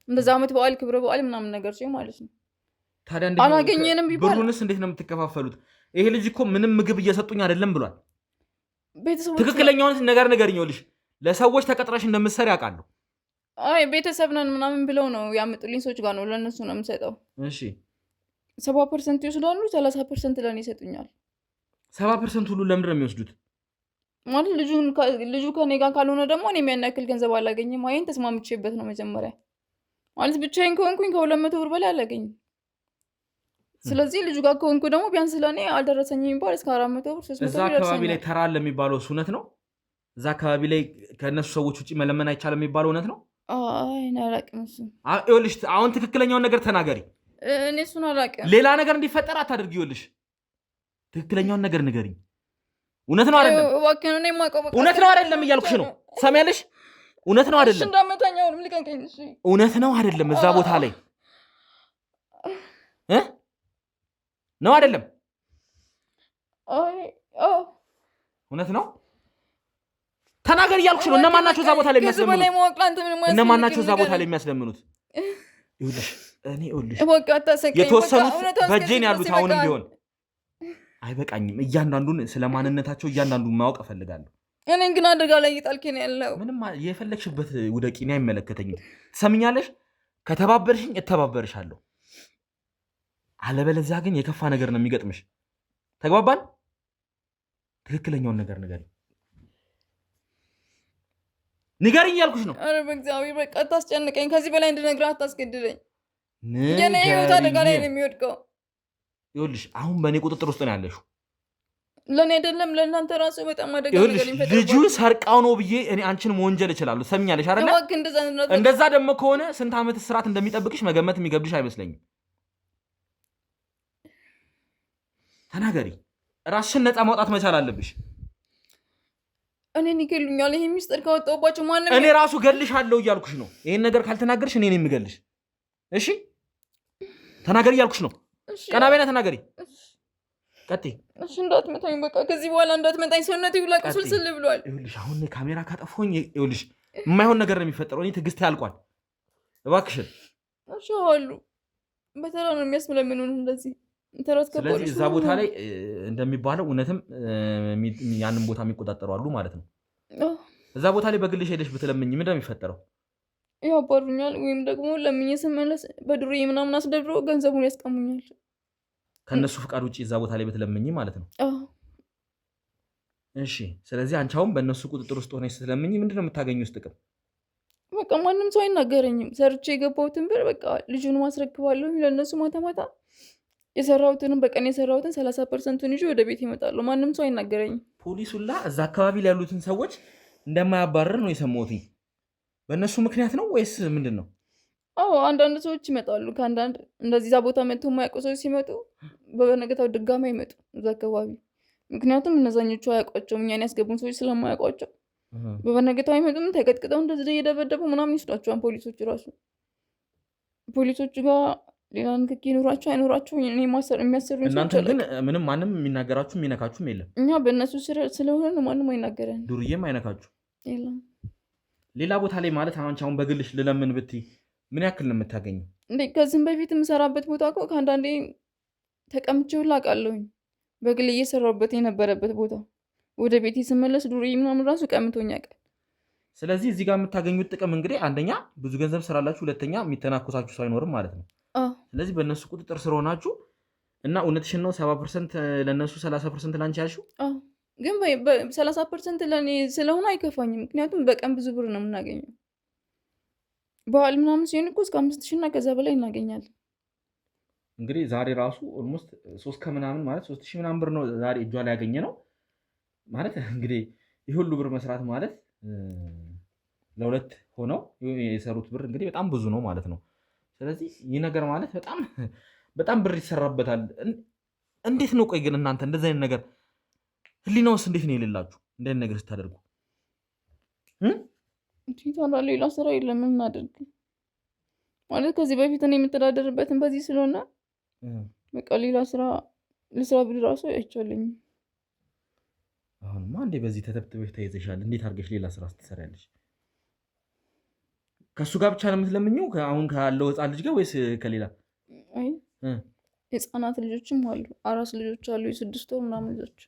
እንደዛ ዓመት በዓል ክብረ በዓል ምናምን ነገር ሲሆን ማለት ነው። ታዲያ አላገኘንም ቢባል ብሩንስ እንዴት ነው የምትከፋፈሉት? ይሄ ልጅ እኮ ምንም ምግብ እየሰጡኝ አይደለም ብሏል። ቤተሰቦች ትክክለኛውን ነገር ንገሪኝ። ለሰዎች ተቀጥረሽ እንደምትሰሪ ያውቃሉ። አይ ቤተሰብ ነን ምናምን ብለው ነው ያመጡልኝ። ሰዎች ጋር ነው ለነሱ ነው የምሰጠው። እሺ 70% ይወስዳሉ፣ 30% ለኔ ይሰጡኛል። 70% ሁሉ ለምንድን ነው የሚወስዱት? ማለት ልጁ ከኔ ጋር ካልሆነ ደግሞ እኔ የሚያናክል ገንዘብ አላገኝም። አይን ተስማምቼበት ነው መጀመሪያ። ማለት ብቻዬን ከሆንኩኝ ከ200 ብር በላይ አላገኝም። ስለዚህ ልጁ ጋር ከሆንኩ ደግሞ ቢያንስ ለኔ አልደረሰኝም የሚባል እስከ 400 ብር 300 ብር። እዛ አካባቢ ላይ ተራ ለሚባለው እውነት ነው? እዛ አካባቢ ላይ ከነሱ ሰዎች ውጪ መለመን አይቻልም የሚባለው እውነት ነው? አይ አላውቅም። እሱ ይኸውልሽ አሁን ትክክለኛውን ነገር ተናገሪ። እኔ እሱን አላውቅም። ሌላ ነገር እንዲፈጠር አታድርጊ። ይኸውልሽ ትክክለኛውን ነገር ንገሪኝ። እውነት ነው አይደለም? እውነት ነው አይደለም እያልኩሽ ነው። ሰሚያለሽ? እውነት ነው አይደለም? እውነት ነው አይደለም? እዛ ቦታ ላይ ነው አይደለም? እውነት ነው ተናገር እያልኩሽ ነው። እነማን ናቸው እዛ ቦታ ላይ የሚያስለምኑት? እነማን ናቸው እዛ ቦታ ላይ የሚያስለምኑት? ይኸውልሽ እኔ የተወሰኑት በእጄን ያሉት አሁንም ቢሆን አይበቃኝም። እያንዳንዱን ስለ ማንነታቸው እያንዳንዱን ማወቅ እፈልጋለሁ። እኔን ግን አደጋ ላይ እየጣልከኝ ያለው። ምንም የፈለግሽበት ውደቂ፣ እኔ አይመለከተኝም። ትሰምኛለሽ? ከተባበርሽኝ እተባበርሻለሁ፣ አለበለዚያ ግን የከፋ ነገር ነው የሚገጥምሽ። ተግባባን? ትክክለኛውን ነገር ንገሪኝ፣ ንገሪኝ እያልኩሽ ነው። ኧረ በእግዚአብሔር በቃ አታስጨንቀኝ። ከዚህ በላይ እንድነግርህ አታስገድደኝ። የኔ ህይወት አደጋ ላይ ነው የሚወድቀው። ይኸውልሽ አሁን በእኔ ቁጥጥር ውስጥ ነው ያለሽው። ለእኔ አይደለም ለእናንተ ራሱ በጣም አደጋ ነገር ይፈጠራል። ልጁን ሰርቃው ነው ብዬ እኔ አንቺን መወንጀል እችላለሁ። ሰምኛለሽ አይደለ? እንደዛ ደግሞ ከሆነ ስንት ዓመት እስራት እንደሚጠብቅሽ መገመት የሚገብድሽ አይመስለኝም። ተናገሪ። ራስሽን ነፃ ማውጣት መቻል አለብሽ። እኔን ይገሉኛል። ይሄ ሚስጥር ካወጣሁባቸው ማንም እኔ ራሱ ገልሻለሁ እያልኩሽ ነው። ይሄን ነገር ካልተናገርሽ እኔ ነኝ የምገልሽ። እሺ ተናገሪ እያልኩሽ ነው። ቀና በይና ተናገሪ። ቀጥይ። እሺ እንዳትመታኝ፣ በቃ ከዚህ በኋላ እንዳትመታኝ። ሰውነቴ ሁላ ቁስልስል ብሏል። ይኸውልሽ አሁን ካሜራ ካጠፋሁኝ ይኸውልሽ የማይሆን ነገር ነው የሚፈጠረው። እኔ ትዕግስት ያልቋል። እባክሽን። እሺ አሉ በተራ ነው የሚያስመለምኑን እንደዚህ ተረት ከፖሊስ። ስለዚህ እዛ ቦታ ላይ እንደሚባለው እውነትም ያንን ቦታ የሚቆጣጠሩ አሉ ማለት ነው። እዛ ቦታ ላይ በግልሽ ሄደሽ ብትለምኝ ምንድን ነው የሚፈጠረው? ያባሩኛል፣ ወይም ደግሞ ለምኜ ስመለስ በዱርዬ ምናምን አስደብሮ ገንዘቡን ያስቀሙኛል። ከነሱ ፍቃድ ውጭ እዛ ቦታ ላይ ብትለምኝ ማለት ነው። እሺ ስለዚህ አንቺ አሁን በእነሱ ቁጥጥር ውስጥ ሆነሽ ስትለምኝ ምንድን ነው የምታገኙት ጥቅም? በቃ ማንም ሰው አይናገረኝም። ሰርቼ የገባሁትን ብር በቃ ልጁን ማስረክባለሁ ለእነሱ ማታ ማታ። የሰራሁትንም በቀን የሰራሁትን 30%ን ይዤ ወደ ቤት ይመጣሉ። ማንም ሰው አይናገረኝም። ፖሊሱላ እዛ አካባቢ ላይ ያሉትን ሰዎች እንደማያባረር ነው የሰማሁት። በእነሱ ምክንያት ነው ወይስ ምንድን ነው? አዎ አንዳንድ ሰዎች ይመጣሉ። ከአንዳንድ እንደዚህ እዛ ቦታ መጥተው የማያውቁ ሰዎች ሲመጡ በነገታው ድጋሚ አይመጡ እዛ አካባቢ። ምክንያቱም እነዛኞቹ አያውቋቸውም፣ እኛን ያስገቡን ሰዎች ስለማያውቋቸው በነገታው አይመጡም። ተቀጥቅጠው እንደዚህ እየደበደቡ ምናምን ይስዷቸዋል ፖሊሶች ራሱ። ፖሊሶቹ ጋር ሌላ ንክኪ ይኖራቸው አይኖራቸው የሚያሰሩ እናንተ ግን ምንም ማንም የሚናገራችሁ የሚነካችሁም የለም። እኛ በእነሱ ስለሆነ ማንም አይናገረን፣ ዱርዬም አይነካችሁ የለም። ሌላ ቦታ ላይ ማለት አሁን በግልሽ ልለምን ብትይ ምን ያክል ነው የምታገኘው? እንዴ ከዚህም በፊት የምሰራበት ቦታ እኮ ከአንዳንዴ ተቀምጬ ሁላ አውቃለሁኝ። በግል እየሰራሁበት የነበረበት ቦታ ወደ ቤት ስመለስ ዱርዬ ምናምን ራሱ ቀምቶኝ ያውቃል። ስለዚህ እዚህ ጋር የምታገኙት ጥቅም እንግዲህ አንደኛ ብዙ ገንዘብ ስራላችሁ፣ ሁለተኛ የሚተናኮሳችሁ ሰው አይኖርም ማለት ነው። ስለዚህ በእነሱ ቁጥጥር ስር ሆናችሁ እና እውነትሽን ነው 70% ለእነሱ 30% ላንቺ ያልሽው። ግን 30% ለእኔ ስለሆነ አይከፋኝም። ምክንያቱም በቀን ብዙ ብር ነው የምናገኘው። በዓል ምናምን ሲሆን እኮ እስከ 5,000 እና ከዛ በላይ እናገኛለን። እንግዲህ ዛሬ ራሱ ኦልሞስት 3 ከምናምን ማለት 3,000 ምናምን ብር ነው ዛሬ እጇ ላይ ያገኘ ነው ማለት። እንግዲህ ይህ ሁሉ ብር መስራት ማለት ለሁለት ሆነው የሰሩት ብር እንግዲህ በጣም ብዙ ነው ማለት ነው። ስለዚህ ይህ ነገር ማለት በጣም ብር ይሰራበታል። እንዴት ነው ቆይ ግን እናንተ እንደዚህ አይነት ነገር ህሊናውስ እንዴት ነው የሌላችሁ? እንደዚህ ነገር ስታደርጉ ታዲያ ሌላ ስራ የለም እናደርግ ማለት ከዚህ በፊት እኔ የምተዳደርበትን በዚህ ስለሆነ በቃ ሌላ ስራ ልስራ ብል ራሱ አይቻለኝም። አሁንማ እንዴ በዚህ ተተብትበሽ ተይዘሻል። እንዴት አድርገሽ ሌላ ስራ ትሰሪያለሽ? ከእሱ ጋር ብቻ ነው የምትለምኘው? አሁን ካለው ህፃን ልጅ ጋር ወይስ ከሌላ? አይ ህፃናት ልጆችም አሉ፣ አራስ ልጆች አሉ፣ የ6 ወር ምናምን ልጆች።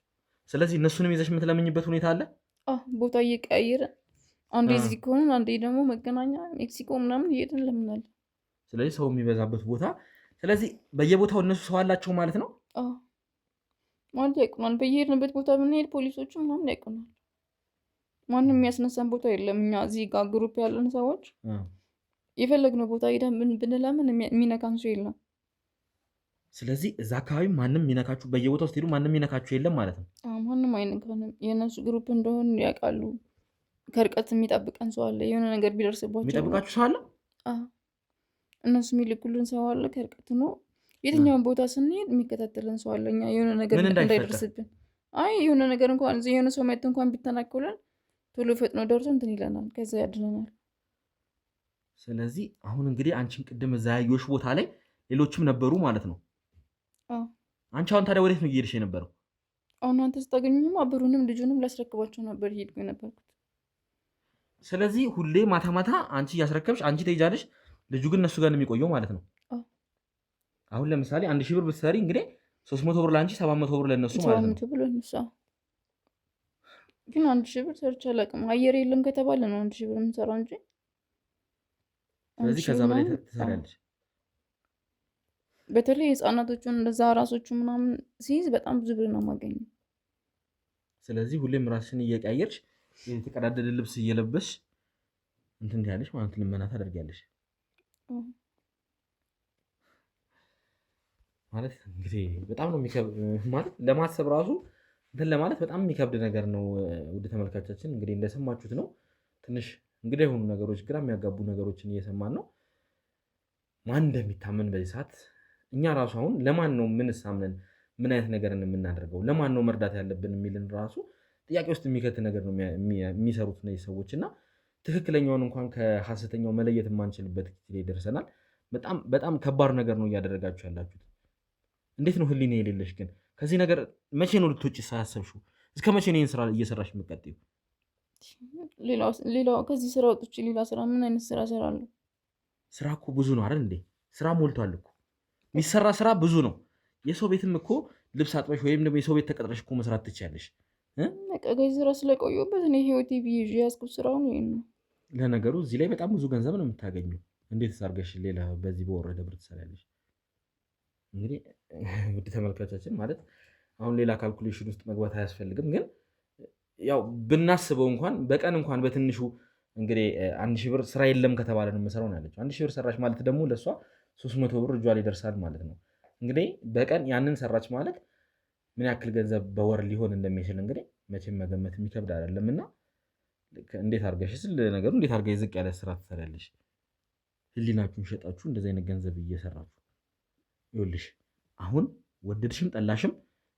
ስለዚህ እነሱንም ይዘሽ የምትለምኝበት ሁኔታ አለ? ቦታ እየቀያየረ አንዴ እዚህ ከሆነ አንዴ ደግሞ መገናኛ ሜክሲኮ ምናምን እየሄድን እንለምናለን። ስለዚህ ሰው የሚበዛበት ቦታ። ስለዚህ በየቦታው እነሱ ሰው አላቸው ማለት ነው? ማለት ያውቁናል። በየሄድንበት ቦታ ብንሄድ ፖሊሶቹ ምናምን ያውቁናል። ማንም የሚያስነሳን ቦታ የለም። እኛ እዚህ ጋር ግሩፕ ያለን ሰዎች የፈለግነው ቦታ ሄደን ብንለምን የሚነካን ሰው የለም። ስለዚህ እዛ አካባቢ ማንም የሚነካችሁ በየቦታው ስትሄዱ ማንም የሚነካችሁ የለም ማለት ነው? ማንም አይነካንም። የእነሱ ግሩፕ እንደሆን ያውቃሉ። ከርቀት የሚጠብቀን ሰው አለ። የሆነ ነገር ቢደርስባቸው የሚጠብቃችሁ ሰው አለ? እነሱ የሚልኩልን ሰው አለ። ከርቀት ነው የትኛውን ቦታ ስንሄድ የሚከታተልን ሰው አለ። እኛ የሆነ ነገር እንዳይደርስብን፣ አይ የሆነ ነገር እንኳን እዚህ የሆነ ሰው መጥቶ እንኳን ቢተናከለን ቶሎ ፈጥኖ ደርሶ እንትን ይለናል፣ ከዛ ያድነናል። ስለዚህ አሁን እንግዲህ አንቺን ቅድም እዛ ያየሁሽ ቦታ ላይ ሌሎችም ነበሩ ማለት ነው? አንቺ አሁን ታዲያ ወዴት ነው እየሄድሽ የነበረው? አሁን አንተ ስታገኙኝም አብሩንም ልጁንም ላስረክባቸው ነበር ሄድኩ የነበርኩት። ስለዚህ ሁሌ ማታ ማታ አንቺ እያስረከብሽ አንቺ ትሄጃለሽ፣ ልጁ ግን እነሱ ጋር ነው የሚቆየው ማለት ነው? አሁን ለምሳሌ 1,000 ብር ብትሰሪ እንግዲህ 300 ብር ለአንቺ 700 ብር ለእነሱ ማለት ነው። ግን 1000 ብር ሰርቼ አላውቅም። አየር የለም ከተባለ ነው 1000 ብር የምሰራው እንጂ። ስለዚህ ከዛ በላይ ትሰሪያለሽ። በተለይ ህፃናቶቹን እንደዛ ራሶቹ ምናምን ሲይዝ በጣም ብዙ ብር ነው የማገኘው። ስለዚህ ሁሌም ራስሽን እየቀያየርሽ የተቀዳደደ ልብስ እየለበስሽ እንትን ትያለሽ ማለት ልመና ታደርጊያለሽ ማለት እንግዲህ በጣም ነው ማለት ለማሰብ ራሱ እንትን ለማለት በጣም የሚከብድ ነገር ነው። ውድ ተመልካቾቻችን እንግዲህ እንደሰማችሁት ነው። ትንሽ እንግዲህ የሆኑ ነገሮች ግራ የሚያጋቡ ነገሮችን እየሰማን ነው። ማን እንደሚታመን በዚህ ሰዓት እኛ ራሱ አሁን ለማን ነው ምንሳምነን ምን አይነት ነገርን የምናደርገው ለማን ነው መርዳት ያለብን የሚልን ራሱ ጥያቄ ውስጥ የሚከት ነገር ነው የሚሰሩት እነዚህ ሰዎች እና ትክክለኛውን እንኳን ከሐሰተኛው መለየት የማንችልበት ጊዜ ደርሰናል። በጣም ከባድ ነገር ነው እያደረጋችሁ ያላችሁት። እንዴት ነው ህሊና የሌለሽ ግን? ከዚህ ነገር መቼ ነው ልትወጪ ሳያሰብሽው? እስከ መቼ ነው ይህን ስራ እየሰራሽ የምትቀጥይው? ሌላው ከዚህ ስራ ወጥቼ ሌላ ስራ ምን አይነት ስራ እሰራለሁ? ስራ እኮ ብዙ ነው አይደል እንዴ? ስራ ሞልቷል እኮ የሚሰራ ስራ ብዙ ነው። የሰው ቤትም እኮ ልብስ አጥበሽ ወይም ደግሞ የሰው ቤት ተቀጥረሽ እኮ መስራት ትችያለሽ። ከዚህ ስራ ስለቆየሁበት እኔ ህይወቴ ብዬ ያዝኩት ስራውን ይሄን ነው። ለነገሩ እዚህ ላይ በጣም ብዙ ገንዘብ ነው የምታገኘው። እንዴት አድርገሽ ሌላ በዚህ በወረደ ብር ትሰሪያለሽ? እንግዲህ ውድ ተመልካቾቻችን ማለት አሁን ሌላ ካልኩሌሽን ውስጥ መግባት አያስፈልግም። ግን ያው ብናስበው እንኳን በቀን እንኳን በትንሹ እንግዲህ 1000 ብር ስራ የለም ከተባለ ነው የምሰራው ነው ያለችው። 1000 ብር ሰራች ማለት ደግሞ ለእሷ 300 ብር እጇ ላይ ይደርሳል ማለት ነው። እንግዲህ በቀን ያንን ሰራች ማለት ምን ያክል ገንዘብ በወር ሊሆን እንደሚችል እንግዲህ መቼም መገመት የሚከብድ አይደለም። እና እንዴት አድርገሽ ነገሩ እንዴት አድርገሽ ዝቅ ያለ ስራ ትሰሪያለሽ? ህሊናችሁን ሸጣችሁ እንደዚህ አይነት ገንዘብ እየሰራችሁ ይኸውልሽ አሁን ወደድሽም ጠላሽም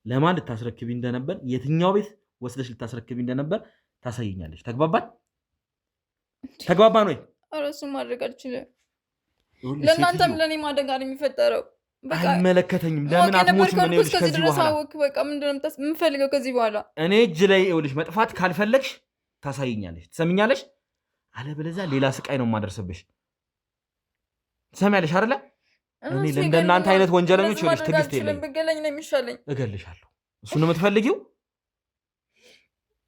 ለማን ልታስረክቢ እንደነበር የትኛው ቤት ወስደሽ ልታስረክቢ እንደነበር ታሳየኛለሽ። ተግባባን ወይ? ኧረ እሱን ማድረግ አልችልም። ለእናንተም ለእኔ ማደግ አለ የሚፈጠረው። አይመለከተኝም። ለምን አትሞችም? ምን ይኸውልሽ ከዚህ በኋላ በቃ ምንድን ነው የምፈልገው ከዚህ በኋላ? እኔ እጅ ላይ ይኸውልሽ መጥፋት ካልፈለግሽ ታሳይኛለሽ፣ ትሰሚኛለሽ? አለበለዚያ ሌላ ስቃይ ነው የማደርስብሽ። ትሰሚያለሽ አይደለ? እኔ ለእንደናንተ አይነት ወንጀለኞች ይኸውልሽ ትዕግስት የለኝም። ብገለኝ ነው የሚሻለኝ። እገልሻለሁ። እሱን ነው የምትፈልጊው?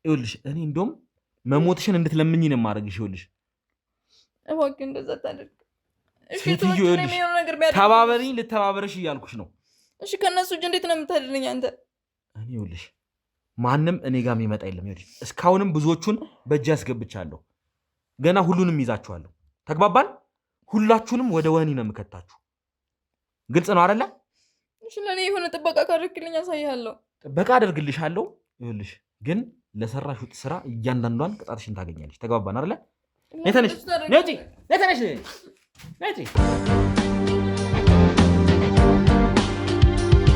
ይኸውልሽ እኔ እንደውም መሞትሽን እንድትለምኝ ነው የማደርግሽ። ይኸውልሽ እባክህ እንደዛ ታደርግ። ሴትዮ ይኸውልሽ ተባበሪኝ፣ ልተባበረሽ እያልኩሽ ነው። እሺ ከእነሱ እጅ እንዴት ነው የምታድልኝ አንተ? እኔ ይኸውልሽ ማንም እኔ ጋር የሚመጣ የለም። ይኸውልሽ እስካሁንም ብዙዎቹን በእጅ ያስገብቻለሁ። ገና ሁሉንም ይዛችኋለሁ። ተግባባን? ሁላችሁንም ወደ ወህኒ ነው የምከታችሁ። ግልጽ ነው አይደለ? እሺ ለኔ የሆነ ጥበቃ ካደረግልኝ አሳይሃለሁ። ጥበቃ አደርግልሻለሁ። ይኸውልሽ ግን ለሰራሽው ስራ እያንዳንዷን ቅጣትሽን ታገኛለሽ። ተግባባን አይደለ? ነይ ተነሽ፣ ነይ ነይ